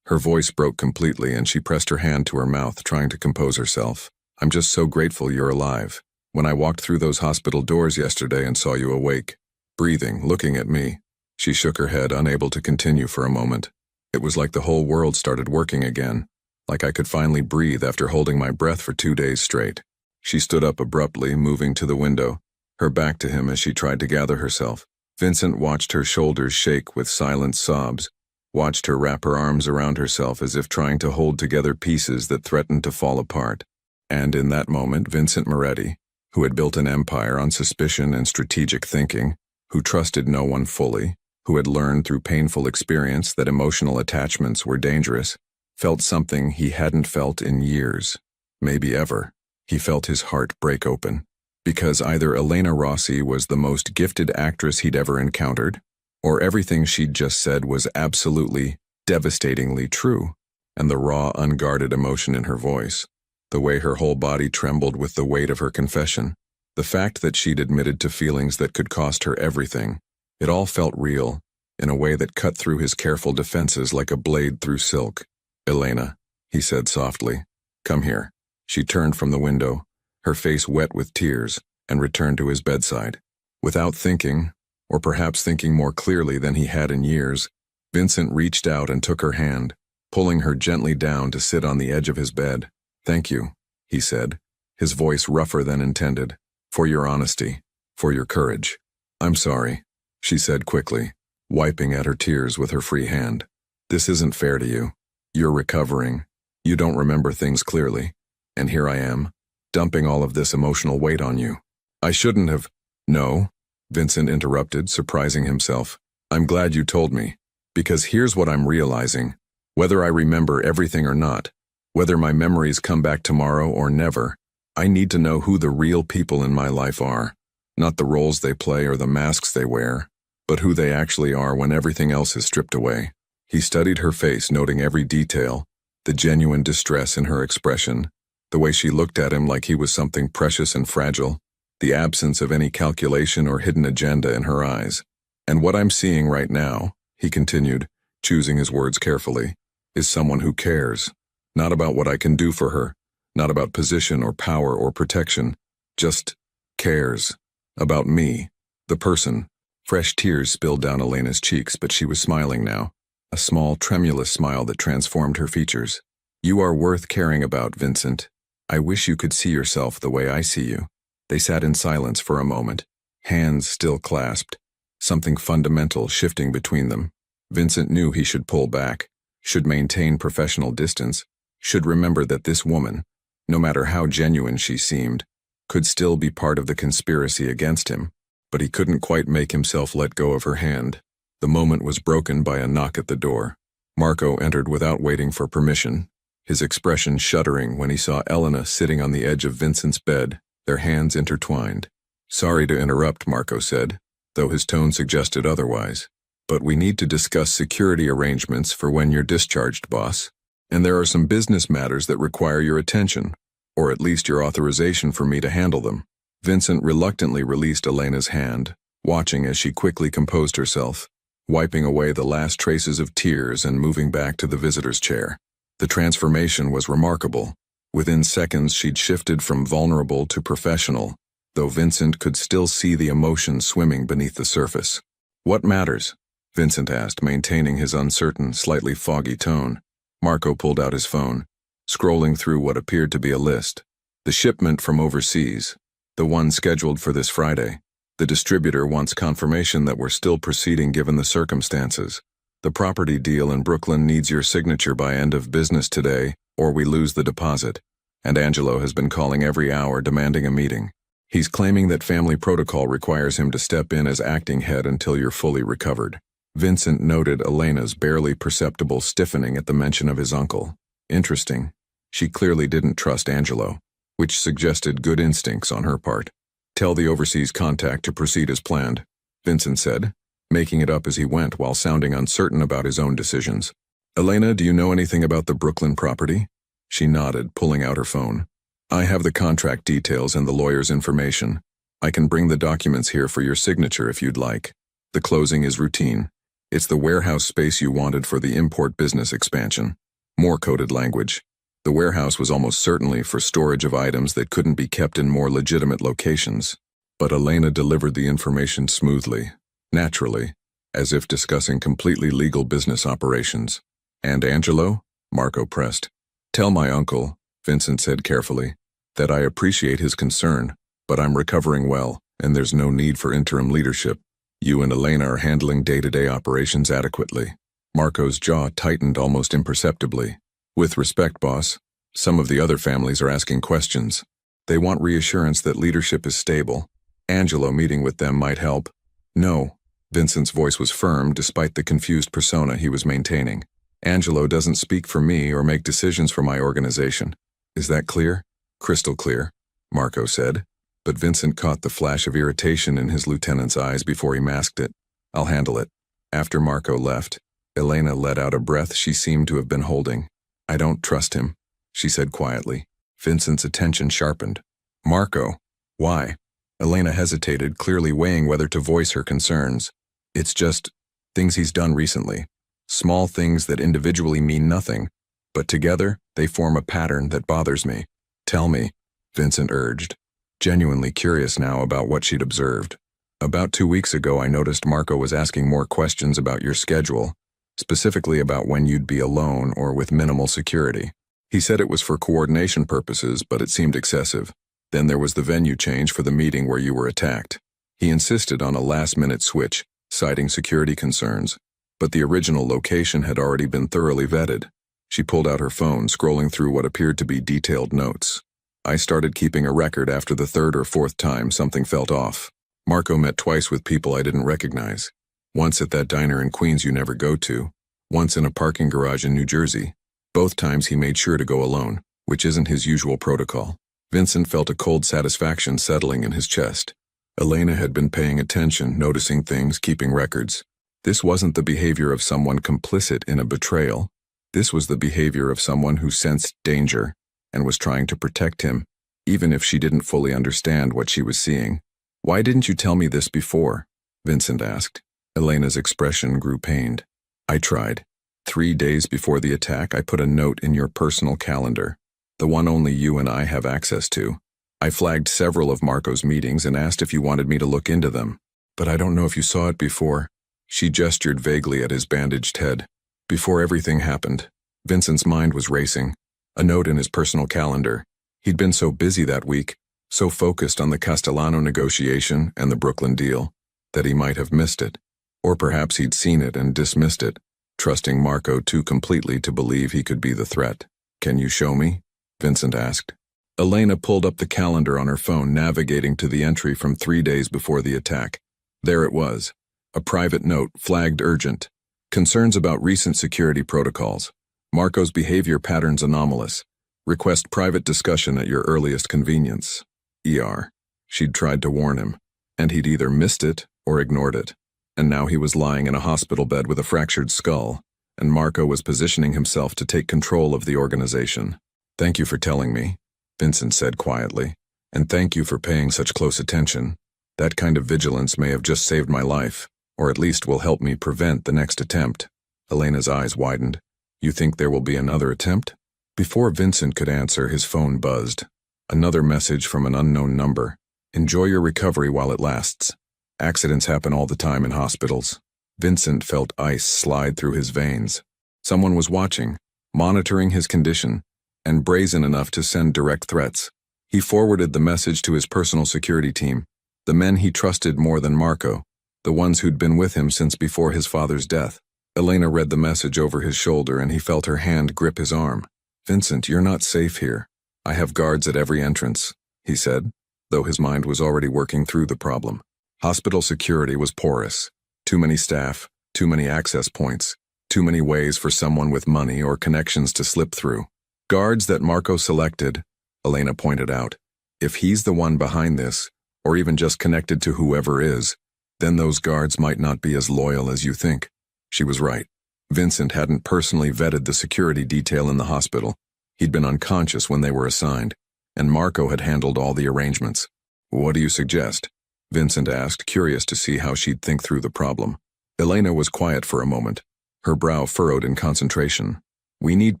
Her voice broke completely and she pressed her hand to her mouth, trying to compose herself. I'm just so grateful you're alive. When I walked through those hospital doors yesterday and saw you awake, breathing, looking at me, she shook her head, unable to continue for a moment. It was like the whole world started working again, like I could finally breathe after holding my breath for 2 days straight. She stood up abruptly, moving to the window, her back to him as she tried to gather herself. Vincent watched her shoulders shake with silent sobs, watched her wrap her arms around herself as if trying to hold together pieces that threatened to fall apart. And in that moment, Vincent Moretti, who had built an empire on suspicion and strategic thinking, who trusted no one fully, who had learned through painful experience that emotional attachments were dangerous, felt something he hadn't felt in years, maybe ever. He felt his heart break open, because either Elena Rossi was the most gifted actress he'd ever encountered, or everything she'd just said was absolutely, devastatingly true, and the raw, unguarded emotion in her voice, the way her whole body trembled with the weight of her confession, the fact that she'd admitted to feelings that could cost her everything, it all felt real, in a way that cut through his careful defenses like a blade through silk. Elena, he said softly, come here. She turned from the window, her face wet with tears, and returned to his bedside. Without thinking, or perhaps thinking more clearly than he had in years, Vincent reached out and took her hand, pulling her gently down to sit on the edge of his bed. Thank you, he said, his voice rougher than intended, for your honesty, for your courage. I'm sorry, she said quickly, wiping at her tears with her free hand. This isn't fair to you. You're recovering. You don't remember things clearly. And here I am, dumping all of this emotional weight on you. I shouldn't have. No, Vincent interrupted, surprising himself. I'm glad you told me, because here's what I'm realizing. Whether I remember everything or not, whether my memories come back tomorrow or never, I need to know who the real people in my life are, not the roles they play or the masks they wear, but who they actually are when everything else is stripped away. He studied her face, noting every detail, the genuine distress in her expression, the way she looked at him like he was something precious and fragile, the absence of any calculation or hidden agenda in her eyes. And what I'm seeing right now, he continued, choosing his words carefully, is someone who cares, not about what I can do for her, not about position or power or protection, just cares about me, the person. Fresh tears spilled down Elena's cheeks, but she was smiling now, a small, tremulous smile that transformed her features. You are worth caring about, Vincent. I wish you could see yourself the way I see you. They sat in silence for a moment, hands still clasped, something fundamental shifting between them. Vincent knew he should pull back, should maintain professional distance, should remember that this woman, no matter how genuine she seemed, could still be part of the conspiracy against him. But he couldn't quite make himself let go of her hand. The moment was broken by a knock at the door. Marco entered without waiting for permission, his expression shuddering when he saw Elena sitting on the edge of Vincent's bed, their hands intertwined. Sorry to interrupt, Marco said, though his tone suggested otherwise. But we need to discuss security arrangements for when you're discharged, boss. And there are some business matters that require your attention, or at least your authorization for me to handle them. Vincent reluctantly released Elena's hand, watching as she quickly composed herself, wiping away the last traces of tears and moving back to the visitor's chair. The transformation was remarkable. Within seconds she'd shifted from vulnerable to professional, though Vincent could still see the emotion swimming beneath the surface. What matters? Vincent asked, maintaining his uncertain, slightly foggy tone. Marco pulled out his phone, scrolling through what appeared to be a list. The shipment from overseas, the one scheduled for this Friday. The distributor wants confirmation that we're still proceeding given the circumstances. The property deal in Brooklyn needs your signature by end of business today, or we lose the deposit. And Angelo has been calling every hour demanding a meeting. He's claiming that family protocol requires him to step in as acting head until you're fully recovered. Vincent noted Elena's barely perceptible stiffening at the mention of his uncle. Interesting. She clearly didn't trust Angelo, which suggested good instincts on her part. Tell the overseas contact to proceed as planned, Vincent said, making it up as he went while sounding uncertain about his own decisions. Elena, do you know anything about the Brooklyn property? She nodded, pulling out her phone. I have the contract details and the lawyer's information. I can bring the documents here for your signature if you'd like. The closing is routine. It's the warehouse space you wanted for the import business expansion. More coded language. The warehouse was almost certainly for storage of items that couldn't be kept in more legitimate locations. But Elena delivered the information smoothly, naturally, as if discussing completely legal business operations. And Angelo? Marco pressed. Tell my uncle, Vincent said carefully, that I appreciate his concern, but I'm recovering well, and there's no need for interim leadership. You and Elena are handling day-to-day operations adequately. Marco's jaw tightened almost imperceptibly. With respect, boss, some of the other families are asking questions. They want reassurance that leadership is stable. Angelo meeting with them might help. No. Vincent's voice was firm despite the confused persona he was maintaining. Angelo doesn't speak for me or make decisions for my organization. Is that clear? Crystal clear, Marco said. But Vincent caught the flash of irritation in his lieutenant's eyes before he masked it. I'll handle it. After Marco left, Elena let out a breath she seemed to have been holding. I don't trust him, she said quietly. Vincent's attention sharpened. Marco? Why? Elena hesitated, clearly weighing whether to voice her concerns. It's just things he's done recently. Small things that individually mean nothing, but together they form a pattern that bothers me. Tell me, Vincent urged, genuinely curious now about what she'd observed. About 2 weeks ago, I noticed Marco was asking more questions about your schedule, specifically about when you'd be alone or with minimal security. He said it was for coordination purposes, but it seemed excessive. Then there was the venue change for the meeting where you were attacked. He insisted on a last-minute switch, citing security concerns, but the original location had already been thoroughly vetted. She pulled out her phone, scrolling through what appeared to be detailed notes. I started keeping a record after the third or fourth time something felt off. Marco met twice with people I didn't recognize. Once at that diner in Queens you never go to, once in a parking garage in New Jersey. Both times he made sure to go alone, which isn't his usual protocol. Vincent felt a cold satisfaction settling in his chest. Elena had been paying attention, noticing things, keeping records. This wasn't the behavior of someone complicit in a betrayal. This was the behavior of someone who sensed danger and was trying to protect him, even if she didn't fully understand what she was seeing. Why didn't you tell me this before? Vincent asked. Elena's expression grew pained. I tried. 3 days before the attack, I put a note in your personal calendar, the one only you and I have access to. I flagged several of Marco's meetings and asked if you wanted me to look into them. But I don't know if you saw it before. She gestured vaguely at his bandaged head. Before everything happened, Vincent's mind was racing. A note in his personal calendar. He'd been so busy that week, so focused on the Castellano negotiation and the Brooklyn deal, that he might have missed it. Or perhaps he'd seen it and dismissed it, trusting Marco too completely to believe he could be the threat. Can you show me? Vincent asked. Elena pulled up the calendar on her phone, navigating to the entry from 3 days before the attack. There it was. A private note, flagged urgent. Concerns about recent security protocols. Marco's behavior patterns anomalous. Request private discussion at your earliest convenience. ER. She'd tried to warn him, and he'd either missed it or ignored it. And now he was lying in a hospital bed with a fractured skull, and Marco was positioning himself to take control of the organization. Thank you for telling me, Vincent said quietly, and thank you for paying such close attention. That kind of vigilance may have just saved my life, or at least will help me prevent the next attempt. Elena's eyes widened. You think there will be another attempt? Before Vincent could answer, his phone buzzed. Another message from an unknown number. Enjoy your recovery while it lasts. Accidents happen all the time in hospitals. Vincent felt ice slide through his veins. Someone was watching, monitoring his condition, and brazen enough to send direct threats. He forwarded the message to his personal security team, the men he trusted more than Marco, the ones who'd been with him since before his father's death. Elena read the message over his shoulder, and he felt her hand grip his arm. Vincent, you're not safe here. I have guards at every entrance, he said, though his mind was already working through the problem. Hospital security was porous. Too many staff, too many access points, too many ways for someone with money or connections to slip through. Guards that Marco selected, Elena pointed out. If he's the one behind this, or even just connected to whoever is, then those guards might not be as loyal as you think. She was right. Vincent hadn't personally vetted the security detail in the hospital. He'd been unconscious when they were assigned, and Marco had handled all the arrangements. What do you suggest? Vincent asked, curious to see how she'd think through the problem. Elena was quiet for a moment, her brow furrowed in concentration. We need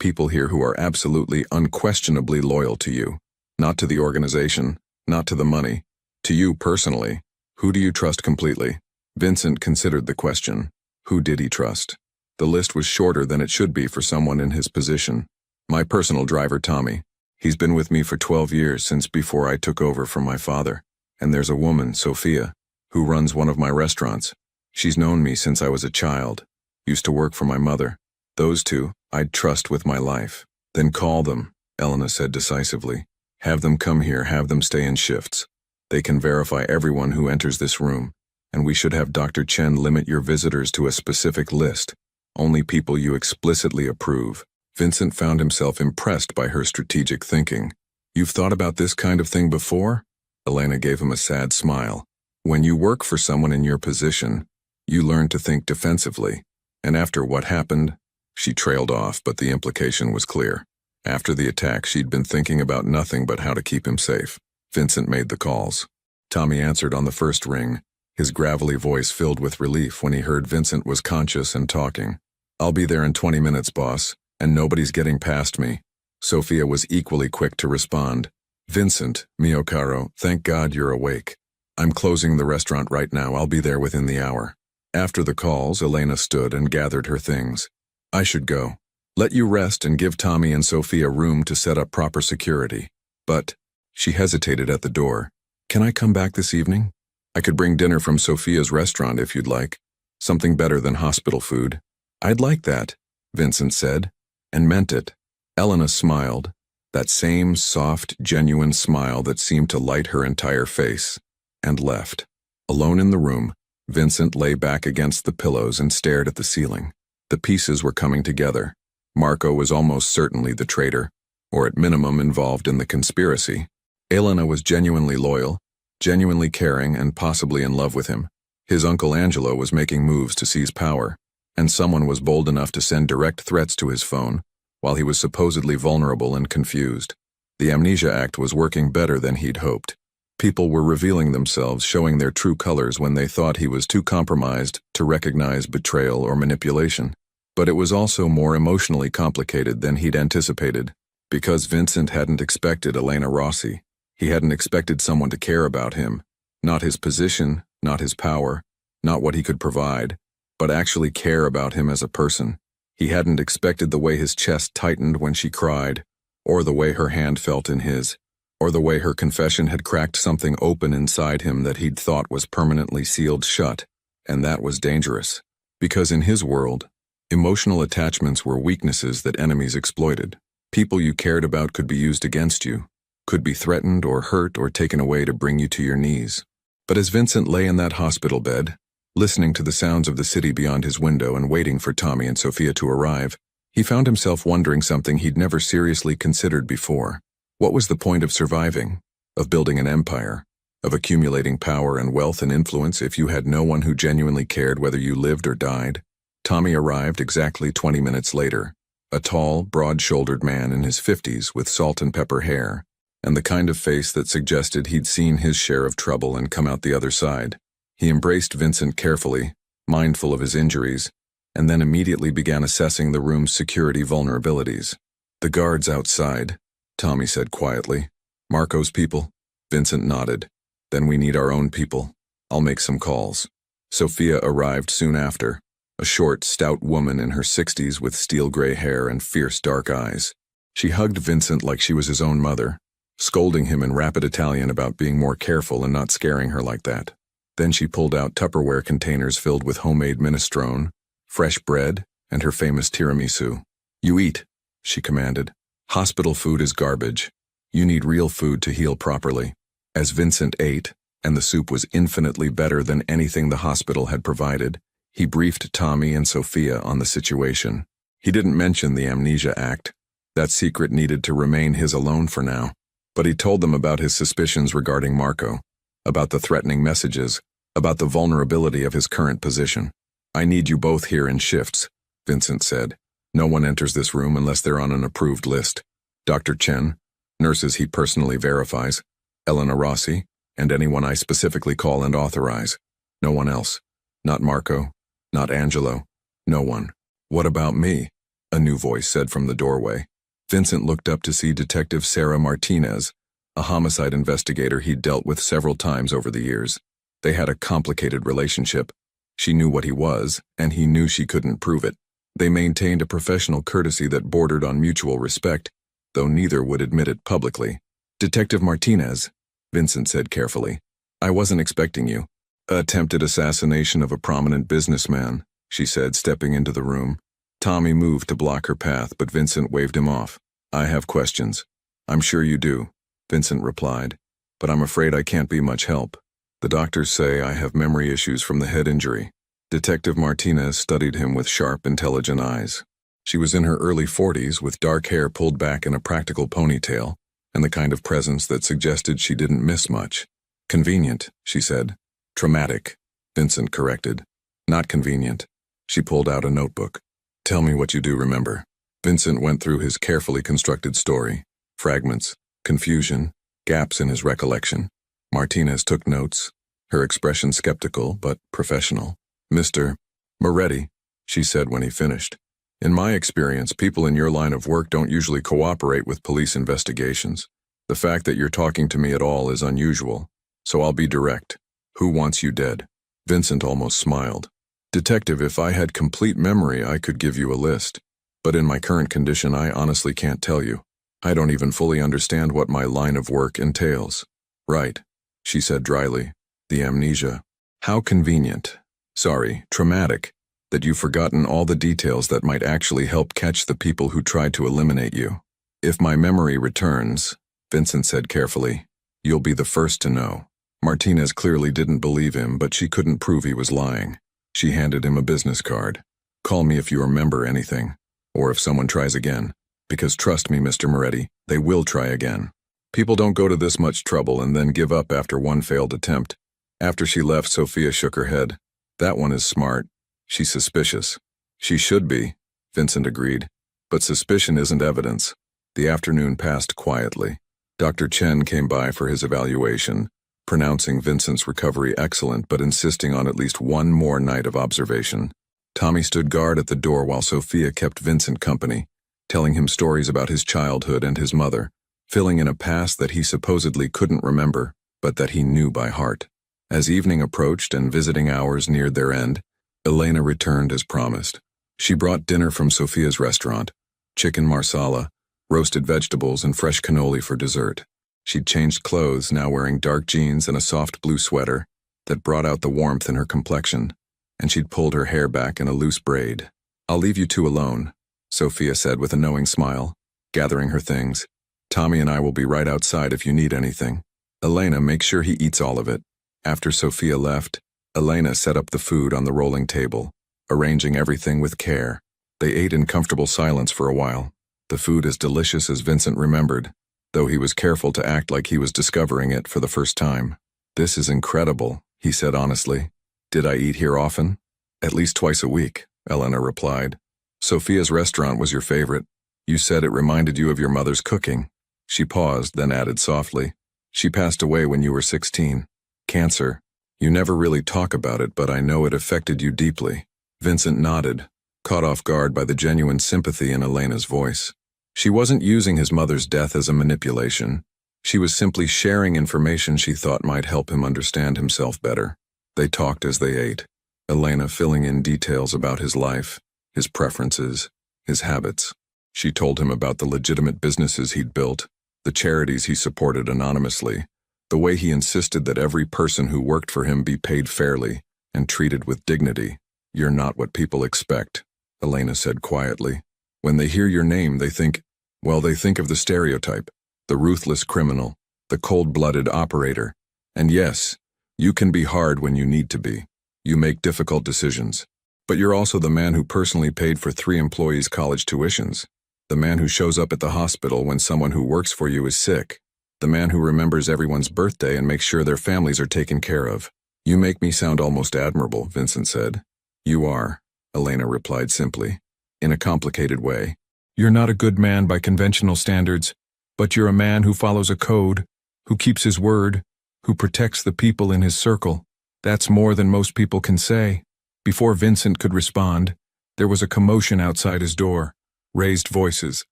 people here who are absolutely, unquestionably loyal to you. Not to the organization, not to the money. To you personally. Who do you trust completely? Vincent considered the question. Who did he trust? The list was shorter than it should be for someone in his position. My personal driver, Tommy. He's been with me for 12 years, since before I took over from my father. And there's a woman, Sophia, who runs one of my restaurants. She's known me since I was a child. Used to work for my mother. Those two, I'd trust with my life. Then call them, Elena said decisively. Have them come here, have them stay in shifts. They can verify everyone who enters this room, and we should have Dr. Chen limit your visitors to a specific list. Only people you explicitly approve. Vincent found himself impressed by her strategic thinking. You've thought about this kind of thing before? Elena gave him a sad smile. When you work for someone in your position, you learn to think defensively. And after what happened, she trailed off, but the implication was clear. After the attack, she'd been thinking about nothing but how to keep him safe. Vincent made the calls. Tommy answered on the first ring, his gravelly voice filled with relief when he heard Vincent was conscious and talking. I'll be there in 20 minutes, boss, and nobody's getting past me. Sophia was equally quick to respond. Vincent, mio caro, thank God you're awake. I'm closing the restaurant right now. I'll be there within the hour. After the calls, Elena stood and gathered her things. I should go. Let you rest and give Tommy and Sophia room to set up proper security. But, she hesitated at the door. Can I come back this evening? I could bring dinner from Sophia's restaurant if you'd like. Something better than hospital food. I'd like that, Vincent said, and meant it. Elena smiled, that same soft, genuine smile that seemed to light her entire face, and left. Alone in the room, Vincent lay back against the pillows and stared at the ceiling. The pieces were coming together. Marco was almost certainly the traitor, or at minimum involved in the conspiracy. Elena was genuinely loyal, genuinely caring, and possibly in love with him. His uncle Angelo was making moves to seize power, and someone was bold enough to send direct threats to his phone, while he was supposedly vulnerable and confused. The Amnesia Act was working better than he'd hoped. People were revealing themselves, showing their true colors when they thought he was too compromised to recognize betrayal or manipulation. But it was also more emotionally complicated than he'd anticipated, because Vincent hadn't expected Elena Rossi. He hadn't expected someone to care about him, Not his position, not his power, not what he could provide, but actually care about him as a person. He hadn't expected the way his chest tightened when she cried, or the way her hand felt in his, or the way her confession had cracked something open inside him that he'd thought was permanently sealed shut, and that was dangerous. Because in his world, emotional attachments were weaknesses that enemies exploited. People you cared about could be used against you, could be threatened or hurt or taken away to bring you to your knees. But as Vincent lay in that hospital bed, listening to the sounds of the city beyond his window and waiting for Tommy and Sophia to arrive, he found himself wondering something he'd never seriously considered before. What was the point of surviving, of building an empire, of accumulating power and wealth and influence if you had no one who genuinely cared whether you lived or died? Tommy arrived exactly 20 minutes later, a tall, broad-shouldered man in his 50s with salt and pepper hair, and the kind of face that suggested he'd seen his share of trouble and come out the other side. He embraced Vincent carefully, mindful of his injuries, and then immediately began assessing the room's security vulnerabilities. "The guards outside," Tommy said quietly. "Marco's people?" Vincent nodded. "Then we need our own people. I'll make some calls." Sophia arrived soon after, a short, stout woman in her 60s with steel-gray hair and fierce dark eyes. She hugged Vincent like she was his own mother, scolding him in rapid Italian about being more careful and not scaring her like that. Then she pulled out Tupperware containers filled with homemade minestrone, fresh bread, and her famous tiramisu. "You eat," she commanded. "Hospital food is garbage. You need real food to heal properly." As Vincent ate, and the soup was infinitely better than anything the hospital had provided, he briefed Tommy and Sophia on the situation. He didn't mention the Amnesia Act. That secret needed to remain his alone for now. But he told them about his suspicions regarding Marco, about the threatening messages, about the vulnerability of his current position. "I need you both here in shifts," Vincent said. "No one enters this room unless they're on an approved list. Dr. Chen, nurses he personally verifies, Elena Rossi, and anyone I specifically call and authorize. No one else. Not Marco, not Angelo, no one." "What about me?" a new voice said from the doorway. Vincent looked up to see Detective Sarah Martinez, a homicide investigator he'd dealt with several times over the years. They had a complicated relationship. She knew what he was, and he knew she couldn't prove it. They maintained a professional courtesy that bordered on mutual respect, though neither would admit it publicly. "Detective Martinez," Vincent said carefully, "I wasn't expecting you." "Attempted assassination of a prominent businessman," she said, stepping into the room. Tommy moved to block her path, but Vincent waved him off. "I have questions." "I'm sure you do," Vincent replied, "but I'm afraid I can't be much help. The doctors say I have memory issues from the head injury." Detective Martinez studied him with sharp, intelligent eyes. She was in her early 40s with dark hair pulled back in a practical ponytail, and the kind of presence that suggested she didn't miss much. "Convenient," she said. "Traumatic," Vincent corrected. "Not convenient." She pulled out a notebook. "Tell me what you do remember." Vincent went through his carefully constructed story. Fragments, confusion, gaps in his recollection. Martinez took notes, her expression skeptical but professional. "Mr. Moretti," she said when he finished. "In my experience, people in your line of work don't usually cooperate with police investigations. The fact that you're talking to me at all is unusual, so I'll be direct. Who wants you dead?" Vincent almost smiled. "Detective, if I had complete memory, I could give you a list. But in my current condition, I honestly can't tell you. I don't even fully understand what my line of work entails." "Right," she said dryly. "The amnesia. How convenient. Sorry, traumatic, that you've forgotten all the details that might actually help catch the people who tried to eliminate you. If my memory returns," Vincent said carefully, "you'll be the first to know." Martinez clearly didn't believe him, but she couldn't prove he was lying. She handed him a business card. "Call me if you remember anything, or if someone tries again, because trust me, Mr. Moretti, they will try again. People don't go to this much trouble and then give up after one failed attempt." After she left, Sophia shook her head. "That one is smart. She's suspicious." "She should be," Vincent agreed. "But suspicion isn't evidence." The afternoon passed quietly. Dr. Chen came by for his evaluation, pronouncing Vincent's recovery excellent but insisting on at least one more night of observation. Tommy stood guard at the door while Sophia kept Vincent company, telling him stories about his childhood and his mother, filling in a past that he supposedly couldn't remember, but that he knew by heart. As evening approached and visiting hours neared their end, Elena returned as promised. She brought dinner from Sophia's restaurant, chicken marsala, roasted vegetables, and fresh cannoli for dessert. She'd changed clothes, now wearing dark jeans and a soft blue sweater that brought out the warmth in her complexion, and she'd pulled her hair back in a loose braid. "I'll leave you two alone," Sophia said with a knowing smile, gathering her things. "Tommy and I will be right outside if you need anything. Elena, make sure he eats all of it." After Sophia left, Elena set up the food on the rolling table, arranging everything with care. They ate in comfortable silence for a while, the food as delicious as Vincent remembered, though he was careful to act like he was discovering it for the first time. "This is incredible," he said honestly. "Did I eat here often?" "At least twice a week," Elena replied. "Sophia's restaurant was your favorite. You said it reminded you of your mother's cooking." She paused, then added softly, "She passed away when you were 16. Cancer. You never really talk about it, but I know it affected you deeply." Vincent nodded, caught off guard by the genuine sympathy in Elena's voice. She wasn't using his mother's death as a manipulation. She was simply sharing information she thought might help him understand himself better. They talked as they ate, Elena filling in details about his life, his preferences, his habits. She told him about the legitimate businesses he'd built, the charities he supported anonymously, the way he insisted that every person who worked for him be paid fairly and treated with dignity. "You're not what people expect," Elena said quietly. "When they hear your name, they think of the stereotype, the ruthless criminal, the cold-blooded operator. And yes, you can be hard when you need to be. You make difficult decisions. But you're also the man who personally paid for 3 employees' college tuitions, the man who shows up at the hospital when someone who works for you is sick, the man who remembers everyone's birthday and makes sure their families are taken care of." "You make me sound almost admirable," Vincent said. "You are," Elena replied simply, in a complicated way. "You're not a good man by conventional standards, but you're a man who follows a code, who keeps his word, who protects the people in his circle. That's more than most people can say." Before Vincent could respond, there was a commotion outside his door. Raised voices,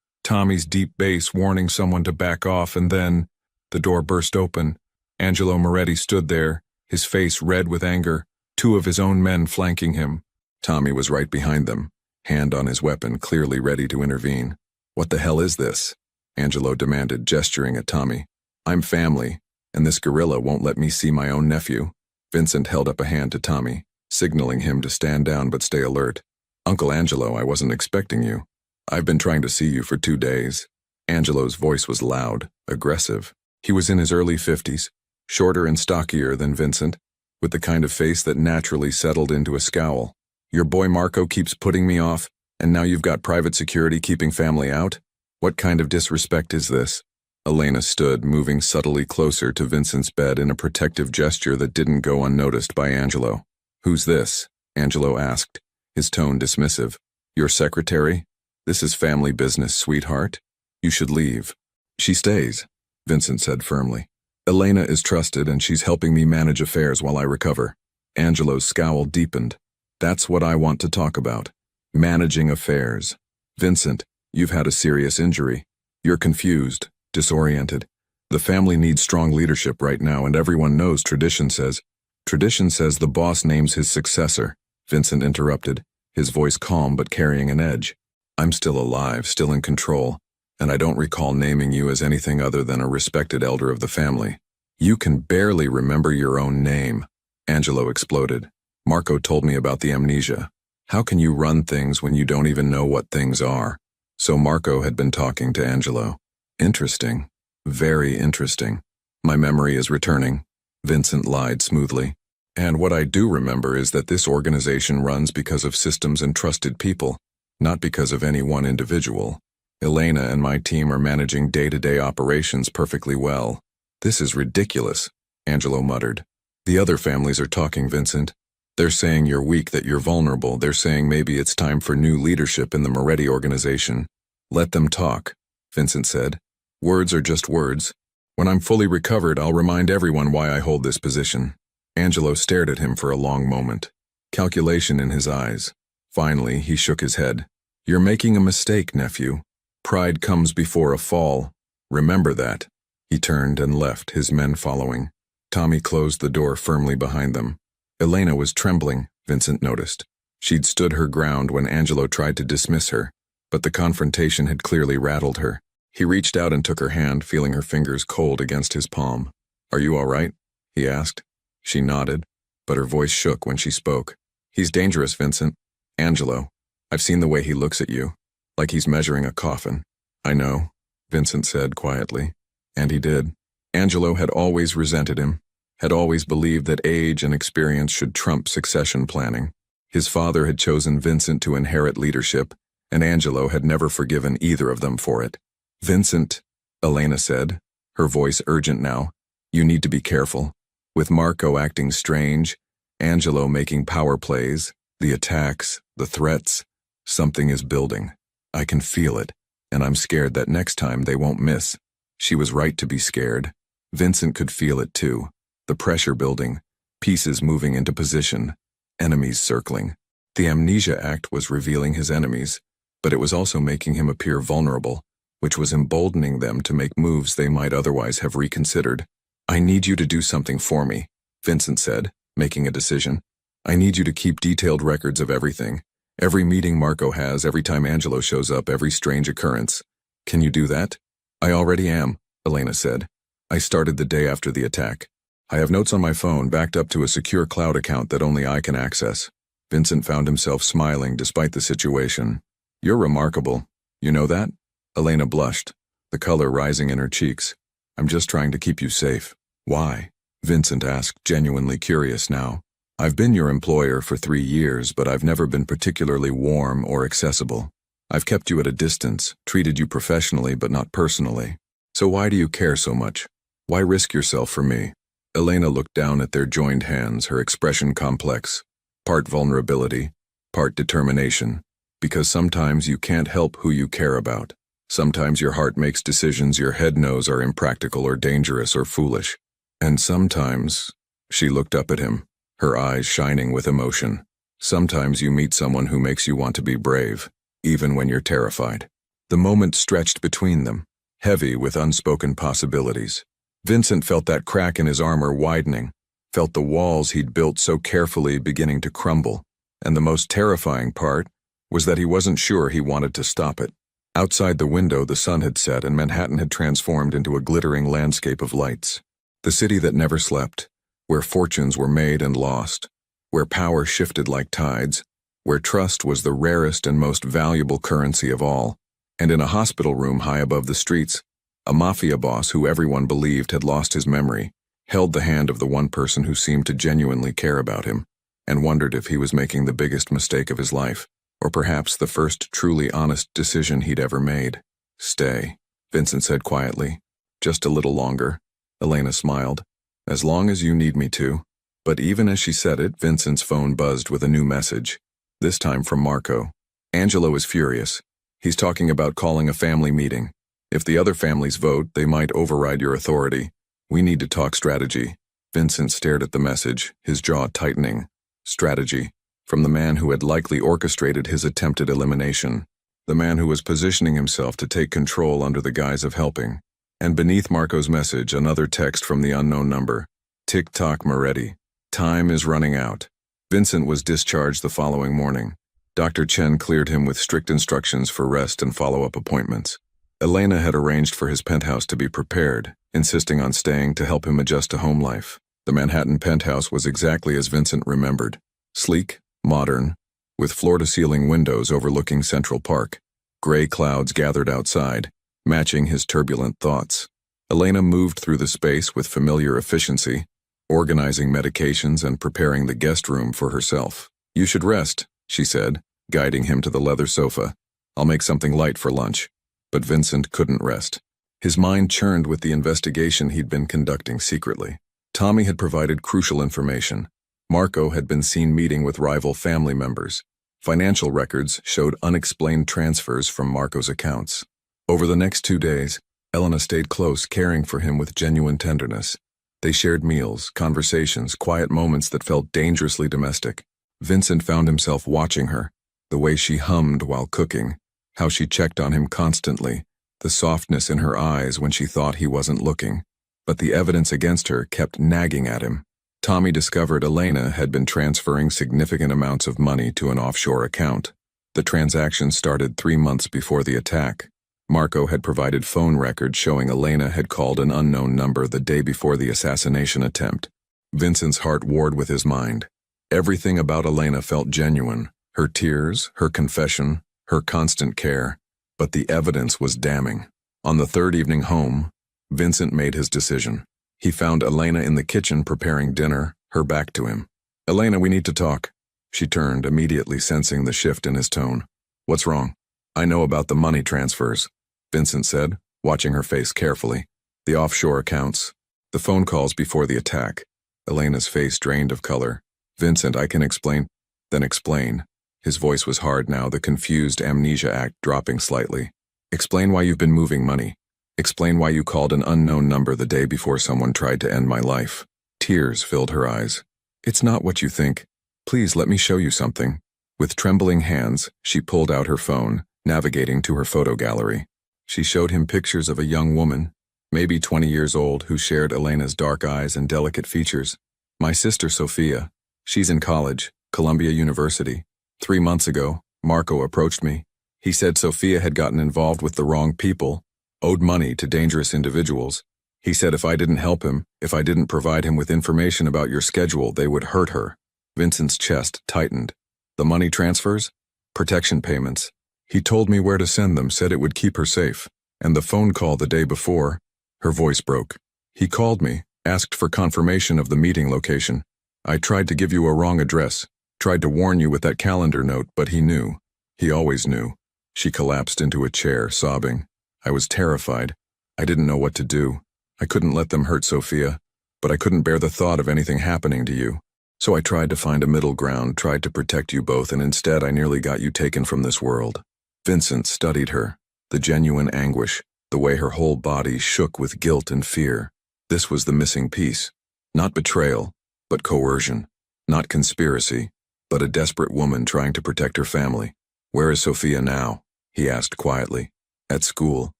Tommy's deep bass warning someone to back off, and then the door burst open. Angelo Moretti stood there, his face red with anger, 2 of his own men flanking him. Tommy was right behind them, hand on his weapon, clearly ready to intervene. "What the hell is this?" Angelo demanded, gesturing at Tommy. "I'm family, and this gorilla won't let me see my own nephew." Vincent held up a hand to Tommy, signaling him to stand down but stay alert. "Uncle Angelo, I wasn't expecting you. I've been trying to see you for 2 days. Angelo's voice was loud, aggressive. He was in his early 50s, shorter and stockier than Vincent, with the kind of face that naturally settled into a scowl. "Your boy Marco keeps putting me off, and now you've got private security keeping family out? What kind of disrespect is this?" Elena stood, moving subtly closer to Vincent's bed in a protective gesture that didn't go unnoticed by Angelo. "Who's this?" Angelo asked, his tone dismissive. "Your secretary? This is family business, sweetheart. You should leave." "She stays," Vincent said firmly. "Elena is trusted and she's helping me manage affairs while I recover." Angelo's scowl deepened. "That's what I want to talk about. Managing affairs. Vincent, you've had a serious injury. You're confused, disoriented. The family needs strong leadership right now, and everyone knows tradition says the boss names his successor," Vincent interrupted, his voice calm but carrying an edge. "I'm still alive, still in control, and I don't recall naming you as anything other than a respected elder of the family." "You can barely remember your own name," Angelo exploded. "Marco told me about the amnesia. How can you run things when you don't even know what things are?" So Marco had been talking to Angelo. "Interesting. Very interesting. My memory is returning," Vincent lied smoothly. "And what I do remember is that this organization runs because of systems and trusted people, not because of any one individual. Elena and my team are managing day-to-day operations perfectly well." "This is ridiculous," Angelo muttered. "The other families are talking, Vincent. They're saying you're weak, that you're vulnerable. They're saying maybe it's time for new leadership in the Moretti organization." "Let them talk," Vincent said. "Words are just words. When I'm fully recovered, I'll remind everyone why I hold this position." Angelo stared at him for a long moment, calculation in his eyes. Finally, he shook his head. "You're making a mistake, nephew. Pride comes before a fall. Remember that." He turned and left, his men following. Tommy closed the door firmly behind them. Elena was trembling, Vincent noticed. She'd stood her ground when Angelo tried to dismiss her, but the confrontation had clearly rattled her. He reached out and took her hand, feeling her fingers cold against his palm. "Are you all right?" he asked. She nodded, but her voice shook when she spoke. "He's dangerous, Vincent. Angelo. I've seen the way he looks at you, like he's measuring a coffin." "I know," Vincent said quietly. And he did. Angelo had always resented him, had always believed that age and experience should trump succession planning. His father had chosen Vincent to inherit leadership, and Angelo had never forgiven either of them for it. "Vincent," Elena said, her voice urgent now, "you need to be careful. With Marco acting strange, Angelo making power plays, the attacks, the threats, something is building. I can feel it, and I'm scared that next time they won't miss." She was right to be scared. Vincent could feel it too. The pressure building, pieces moving into position, enemies circling. The Amnesia Act was revealing his enemies, but it was also making him appear vulnerable, which was emboldening them to make moves they might otherwise have reconsidered. "I need you to do something for me," Vincent said, making a decision. "I need you to keep detailed records of everything. Every meeting Marco has, every time Angelo shows up, every strange occurrence. Can you do that?" "I already am," Elena said. "I started the day after the attack. I have notes on my phone backed up to a secure cloud account that only I can access." Vincent found himself smiling despite the situation. "You're remarkable. You know that?" Elena blushed, the color rising in her cheeks. "I'm just trying to keep you safe." "Why?" Vincent asked, genuinely curious now. "I've been your employer for 3 years, but I've never been particularly warm or accessible. I've kept you at a distance, treated you professionally but not personally. So why do you care so much? Why risk yourself for me?" Elena looked down at their joined hands, her expression complex. Part vulnerability, part determination. Because sometimes you can't help who you care about. Sometimes your heart makes decisions your head knows are impractical or dangerous or foolish. And sometimes, she looked up at him, her eyes shining with emotion. Sometimes you meet someone who makes you want to be brave, even when you're terrified. The moment stretched between them, heavy with unspoken possibilities. Vincent felt that crack in his armor widening, felt the walls he'd built so carefully beginning to crumble, and the most terrifying part was that he wasn't sure he wanted to stop it. Outside the window, the sun had set and Manhattan had transformed into a glittering landscape of lights. The city that never slept, where fortunes were made and lost, where power shifted like tides, where trust was the rarest and most valuable currency of all. And in a hospital room high above the streets, a Mafia boss who everyone believed had lost his memory held the hand of the one person who seemed to genuinely care about him, and wondered if he was making the biggest mistake of his life, or perhaps the first truly honest decision he'd ever made. "Stay," Vincent said quietly. "Just a little longer." Elena smiled. "As long as you need me to." But even as she said it, Vincent's phone buzzed with a new message, this time from Marco. "Angelo is furious. He's talking about calling a family meeting. If the other families vote, they might override your authority. We need to talk strategy." Vincent stared at the message, his jaw tightening. Strategy. From the man who had likely orchestrated his attempted elimination. The man who was positioning himself to take control under the guise of helping. And beneath Marco's message, another text from the unknown number. "Tick-tock, Moretti. Time is running out." Vincent was discharged the following morning. Dr. Chen cleared him with strict instructions for rest and follow-up appointments. Elena had arranged for his penthouse to be prepared, insisting on staying to help him adjust to home life. The Manhattan penthouse was exactly as Vincent remembered. Sleek, modern, with floor-to-ceiling windows overlooking Central Park. Gray clouds gathered outside, matching his turbulent thoughts. Elena moved through the space with familiar efficiency, organizing medications and preparing the guest room for herself. "You should rest," she said, guiding him to the leather sofa. "I'll make something light for lunch." But Vincent couldn't rest. His mind churned with the investigation he'd been conducting secretly. Tommy had provided crucial information. Marco had been seen meeting with rival family members. Financial records showed unexplained transfers from Marco's accounts. Over the next 2 days, Elena stayed close, caring for him with genuine tenderness. They shared meals, conversations, quiet moments that felt dangerously domestic. Vincent found himself watching her, the way she hummed while cooking, how she checked on him constantly, the softness in her eyes when she thought he wasn't looking. but the evidence against her kept nagging at him. Tommy discovered Elena had been transferring significant amounts of money to an offshore account. The transaction started 3 months before the attack. Marco had provided phone records showing Elena had called an unknown number the day before the assassination attempt. Vincent's heart warred with his mind. Everything about Elena felt genuine. Her tears, her confession, her constant care. But the evidence was damning. On the third evening home, Vincent made his decision. He found Elena in the kitchen preparing dinner, her back to him. "Elena, we need to talk." She turned, immediately sensing the shift in his tone. "What's wrong?" "I know about the money transfers," Vincent said, watching her face carefully. "The offshore accounts, the phone calls before the attack." Elena's face drained of color. "Vincent, I can explain." "Then explain." His voice was hard now, the confused amnesia act dropping slightly. "Explain why you've been moving money. Explain why you called an unknown number the day before someone tried to end my life." Tears filled her eyes. "It's not what you think. Please let me show you something." With trembling hands, she pulled out her phone, navigating to her photo gallery. She showed him pictures of a young woman, maybe 20 years old, who shared Elena's dark eyes and delicate features. "My sister Sophia. She's in college, Columbia University. 3 months ago, Marco approached me. He said Sophia had gotten involved with the wrong people, owed money to dangerous individuals. He said if I didn't help him, if I didn't provide him with information about your schedule, they would hurt her." Vincent's chest tightened. "The money transfers? Protection payments. He told me where to send them, said it would keep her safe. And the phone call the day before." Her voice broke. "He called me, asked for confirmation of the meeting location. I tried to give you a wrong address, tried to warn you with that calendar note, but he knew. He always knew." She collapsed into a chair, sobbing. "I was terrified. I didn't know what to do. I couldn't let them hurt Sophia, but I couldn't bear the thought of anything happening to you. So I tried to find a middle ground, tried to protect you both, and instead I nearly got you taken from this world." Vincent studied her, the genuine anguish, the way her whole body shook with guilt and fear. This was the missing piece. Not betrayal, but coercion. Not conspiracy, but a desperate woman trying to protect her family. "Where is Sophia now?" he asked quietly. "At school.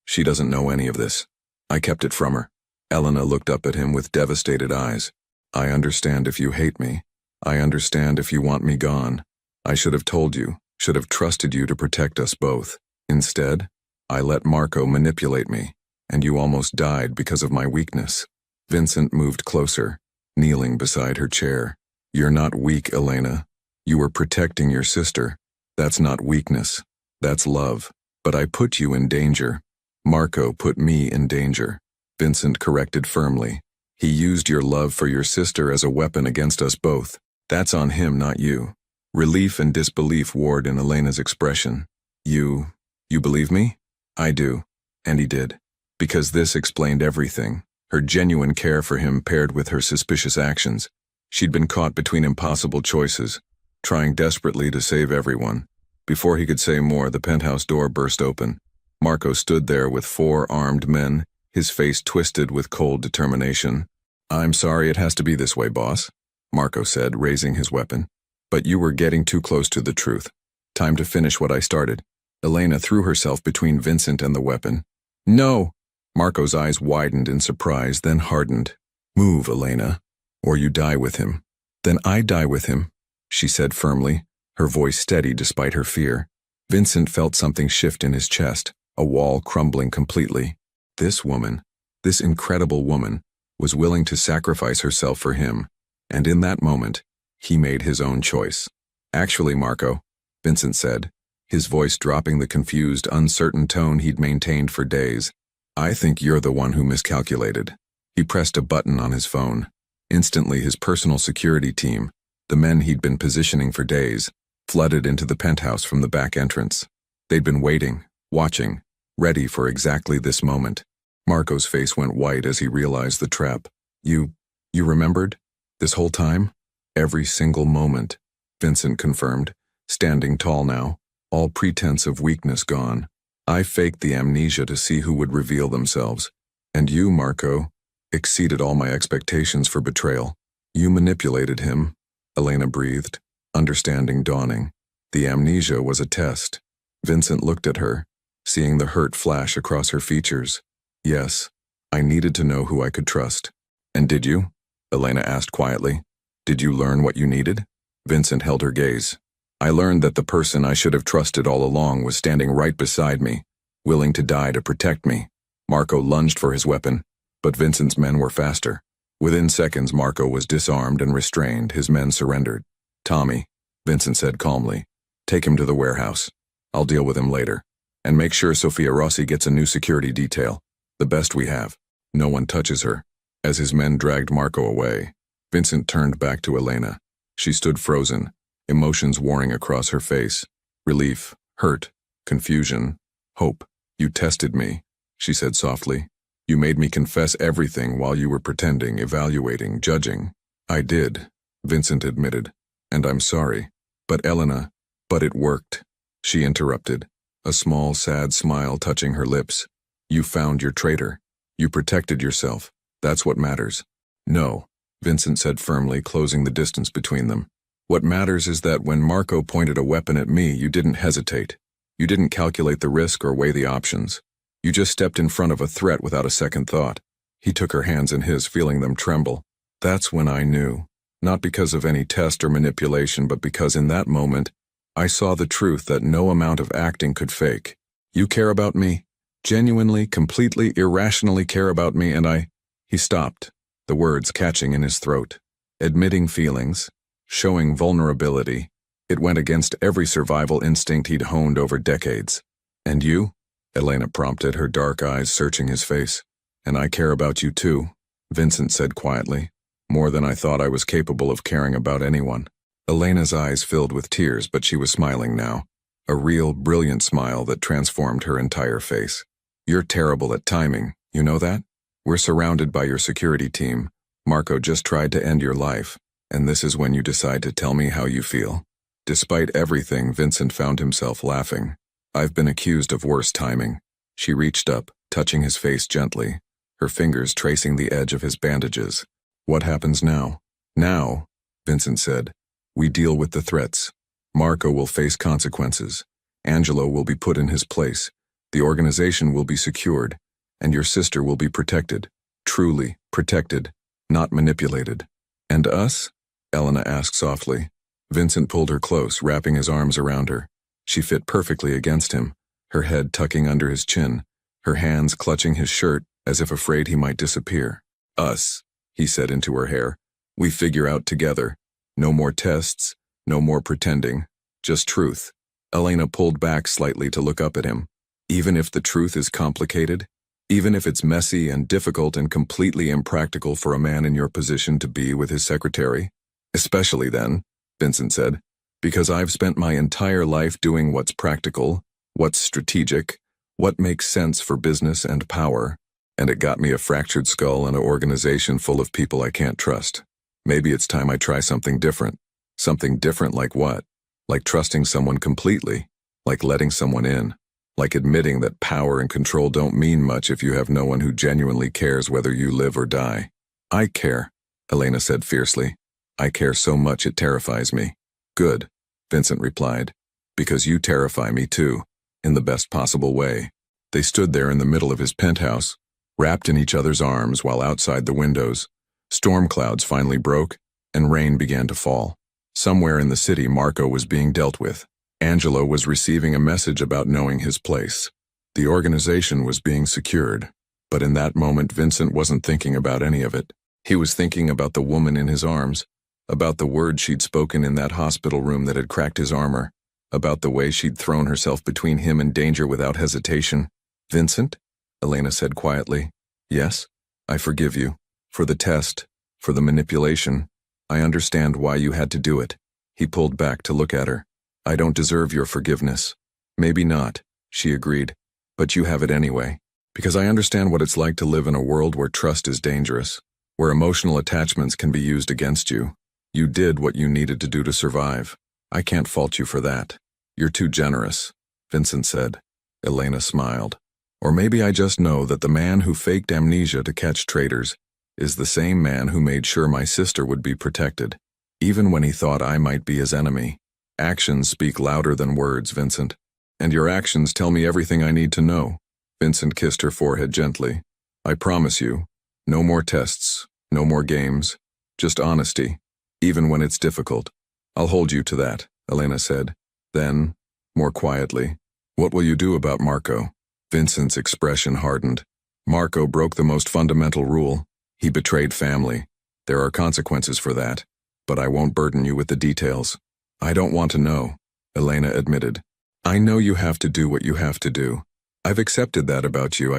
She doesn't know any of this. I kept it from her." Elena looked up at him with devastated eyes. "I understand if you hate me. I understand if you want me gone. I should have told you, should have trusted you to protect us both. Instead, I let Marco manipulate me, and you almost died because of my weakness." Vincent moved closer, kneeling beside her chair. "You're not weak, Elena. You were protecting your sister. That's not weakness. That's love. But I put you in danger. Marco put me in danger," Vincent corrected firmly. "He used your love for your sister as a weapon against us both. That's on him, not you." Relief and disbelief warred in Elena's expression. You believe me?" "I do." And he did. Because this explained everything. Her genuine care for him paired with her suspicious actions. She'd been caught between impossible choices, trying desperately to save everyone. Before he could say more, the penthouse door burst open. Marco stood there with 4 armed men, his face twisted with cold determination. "I'm sorry it has to be this way, boss," Marco said, raising his weapon. "But you were getting too close to the truth. Time to finish what I started." Elena threw herself between Vincent and the weapon. "No!" Marco's eyes widened in surprise, then hardened. "Move, Elena, or you die with him." "Then I die with him," she said firmly, her voice steady despite her fear. Vincent felt something shift in his chest, a wall crumbling completely. This woman, this incredible woman, was willing to sacrifice herself for him, and in that moment, he made his own choice. "Actually, Marco," Vincent said, his voice dropping the confused, uncertain tone he'd maintained for days, "I think you're the one who miscalculated." He pressed a button on his phone. Instantly, his personal security team, the men he'd been positioning for days, flooded into the penthouse from the back entrance. They'd been waiting, watching, ready for exactly this moment. Marco's face went white as he realized the trap. You remembered? This whole time?" "Every single moment," Vincent confirmed, standing tall now, all pretense of weakness gone. "I faked the amnesia to see who would reveal themselves. And you, Marco, exceeded all my expectations for betrayal. You manipulated him," Elena breathed, understanding dawning. The amnesia was a test. Vincent looked at her, seeing the hurt flash across her features. "Yes, I needed to know who I could trust. And did you? Elena asked quietly. Did you learn what you needed? Vincent held her gaze. I learned that the person I should have trusted all along was standing right beside me, willing to die to protect me. Marco lunged for his weapon, but Vincent's men were faster. Within seconds, Marco was disarmed and restrained. His men surrendered. Tommy, Vincent said calmly, take him to the warehouse. I'll deal with him later. And make sure Sofia Rossi gets a new security detail. The best we have. No one touches her. As his men dragged Marco away, Vincent turned back to Elena. She stood frozen, emotions warring across her face. Relief, hurt, confusion, hope. You tested me, she said softly. You made me confess everything while you were pretending, evaluating, judging. I did, Vincent admitted. And I'm sorry. But Elena, but it worked. She interrupted, a small, sad smile touching her lips. You found your traitor. You protected yourself. That's what matters. No, Vincent said firmly, closing the distance between them. What matters is that when Marco pointed a weapon at me, you didn't hesitate. You didn't calculate the risk or weigh the options. You just stepped in front of a threat without a second thought. He took her hands in his, feeling them tremble. That's when I knew. Not because of any test or manipulation, but because in that moment, I saw the truth that no amount of acting could fake. You care about me? Genuinely, completely, irrationally care about me, and I... He stopped, the words catching in his throat. Admitting feelings, showing vulnerability. It went against every survival instinct he'd honed over decades. And you? Elena prompted, her dark eyes searching his face. And I care about you too, Vincent said quietly. More than I thought I was capable of caring about anyone. Elena's eyes filled with tears, but she was smiling now. A real, brilliant smile that transformed her entire face. You're terrible at timing, you know that? We're surrounded by your security team. Marco just tried to end your life, and this is when you decide to tell me how you feel. Despite everything, Vincent found himself laughing. I've been accused of worse timing. She reached up, touching his face gently, her fingers tracing the edge of his bandages. What happens now? Now, Vincent said, we deal with the threats. Marco will face consequences. Angelo will be put in his place. The organization will be secured, and your sister will be protected. Truly protected, not manipulated. And us? Elena asked softly. Vincent pulled her close, wrapping his arms around her. She fit perfectly against him, her head tucking under his chin, her hands clutching his shirt as if afraid he might disappear. Us, he said into her hair. We figure out together. No more tests, no more pretending, just truth. Elena pulled back slightly to look up at him. Even if the truth is complicated, even if it's messy and difficult and completely impractical for a man in your position to be with his secretary? Especially then, Vincent said, because I've spent my entire life doing what's practical, what's strategic, what makes sense for business and power, and it got me a fractured skull and an organization full of people I can't trust. Maybe it's time I try something different. Something different like what? Like trusting someone completely, like letting someone in. Like admitting that power and control don't mean much if you have no one who genuinely cares whether you live or die. I care, Elena said fiercely. I care so much it terrifies me. Good, Vincent replied. Because you terrify me too, in the best possible way. They stood there in the middle of his penthouse, wrapped in each other's arms while outside the windows, storm clouds finally broke and rain began to fall. Somewhere in the city, Marco was being dealt with. Angelo was receiving a message about knowing his place. The organization was being secured, but in that moment Vincent wasn't thinking about any of it. He was thinking about the woman in his arms, about the words she'd spoken in that hospital room that had cracked his armor, about the way she'd thrown herself between him and danger without hesitation. Vincent? Elena said quietly. Yes, I forgive you. For the test, for the manipulation. I understand why you had to do it. He pulled back to look at her. I don't deserve your forgiveness. Maybe not, she agreed, but you have it anyway. Because I understand what it's like to live in a world where trust is dangerous, where emotional attachments can be used against you. You did what you needed to do to survive. I can't fault you for that. You're too generous, Vincent said. Elena smiled. Or maybe I just know that the man who faked amnesia to catch traitors is the same man who made sure my sister would be protected, even when he thought I might be his enemy. Actions speak louder than words, Vincent. And your actions tell me everything I need to know. Vincent kissed her forehead gently. I promise you, no more tests, no more games, just honesty, even when it's difficult. I'll hold you to that, Elena said. Then, more quietly, what will you do about Marco? Vincent's expression hardened. Marco broke the most fundamental rule. He betrayed family. There are consequences for that, but I won't burden you with the details. I don't want to know, Elena admitted. I know you have to do what you have to do. I've accepted that about you.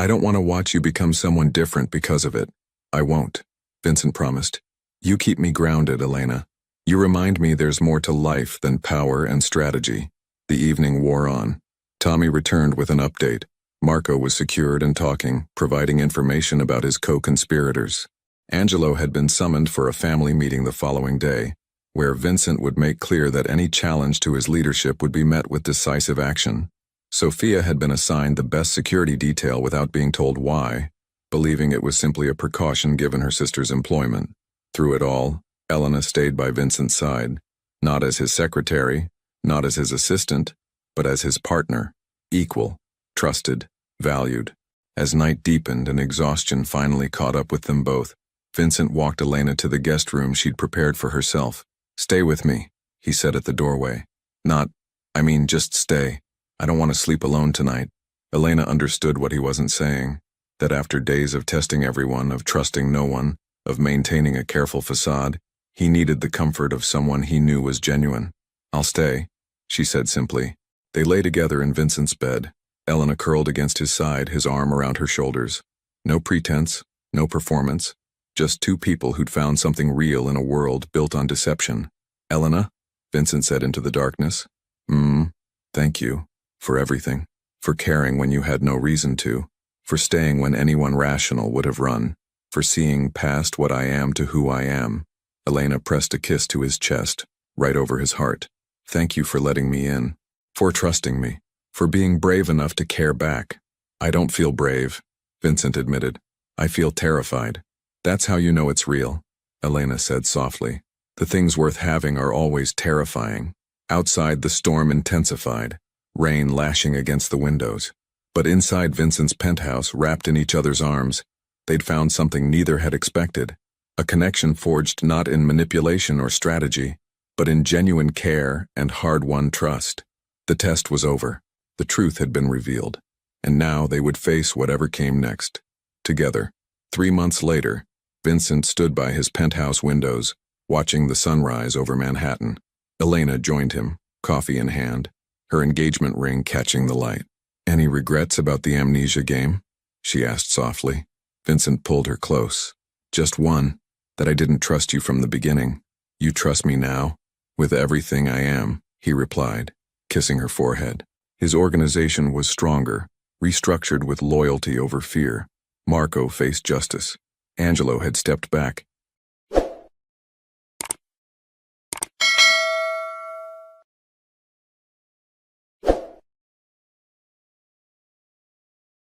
I don't want to watch you become someone different because of it. I won't, Vincent promised. You keep me grounded, Elena. You remind me there's more to life than power and strategy. The evening wore on. Tommy returned with an update. Marco was secured and talking, providing information about his co-conspirators. Angelo had been summoned for a family meeting the following day, where Vincent would make clear that any challenge to his leadership would be met with decisive action. Sophia had been assigned the best security detail without being told why, believing it was simply a precaution given her sister's employment. Through it all, Elena stayed by Vincent's side, not as his secretary, not as his assistant, but as his partner, equal, trusted, valued. As night deepened and exhaustion finally caught up with them both, Vincent walked Elena to the guest room she'd prepared for herself. Stay with me, he said at the doorway. Just stay. I don't want to sleep alone tonight. Elena understood what he wasn't saying, that after days of testing everyone, of trusting no one, of maintaining a careful facade, he needed the comfort of someone he knew was genuine. I'll stay, she said simply. They lay together in Vincent's bed, Elena curled against his side, his arm around her shoulders. No pretense, no performance, just two people who'd found something real in a world built on deception. Elena, Vincent said into the darkness. Thank you. For everything. For caring when you had no reason to. For staying when anyone rational would have run. For seeing past what I am to who I am. Elena pressed a kiss to his chest, right over his heart. Thank you for letting me in. For trusting me. For being brave enough to care back. I don't feel brave, Vincent admitted. I feel terrified. That's how you know it's real, Elena said softly. The things worth having are always terrifying. Outside, the storm intensified, rain lashing against the windows. But inside Vincent's penthouse, wrapped in each other's arms, they'd found something neither had expected. A connection forged not in manipulation or strategy, but in genuine care and hard-won trust. The test was over. The truth had been revealed. And now they would face whatever came next. Together. 3 months later, Vincent stood by his penthouse windows, watching the sunrise over Manhattan. Elena joined him, coffee in hand, her engagement ring catching the light. Any regrets about the amnesia game? She asked softly. Vincent pulled her close. Just one, that I didn't trust you from the beginning. You trust me now? With everything I am, he replied, kissing her forehead. His organization was stronger, restructured with loyalty over fear. Marco faced justice. Angelo had stepped back,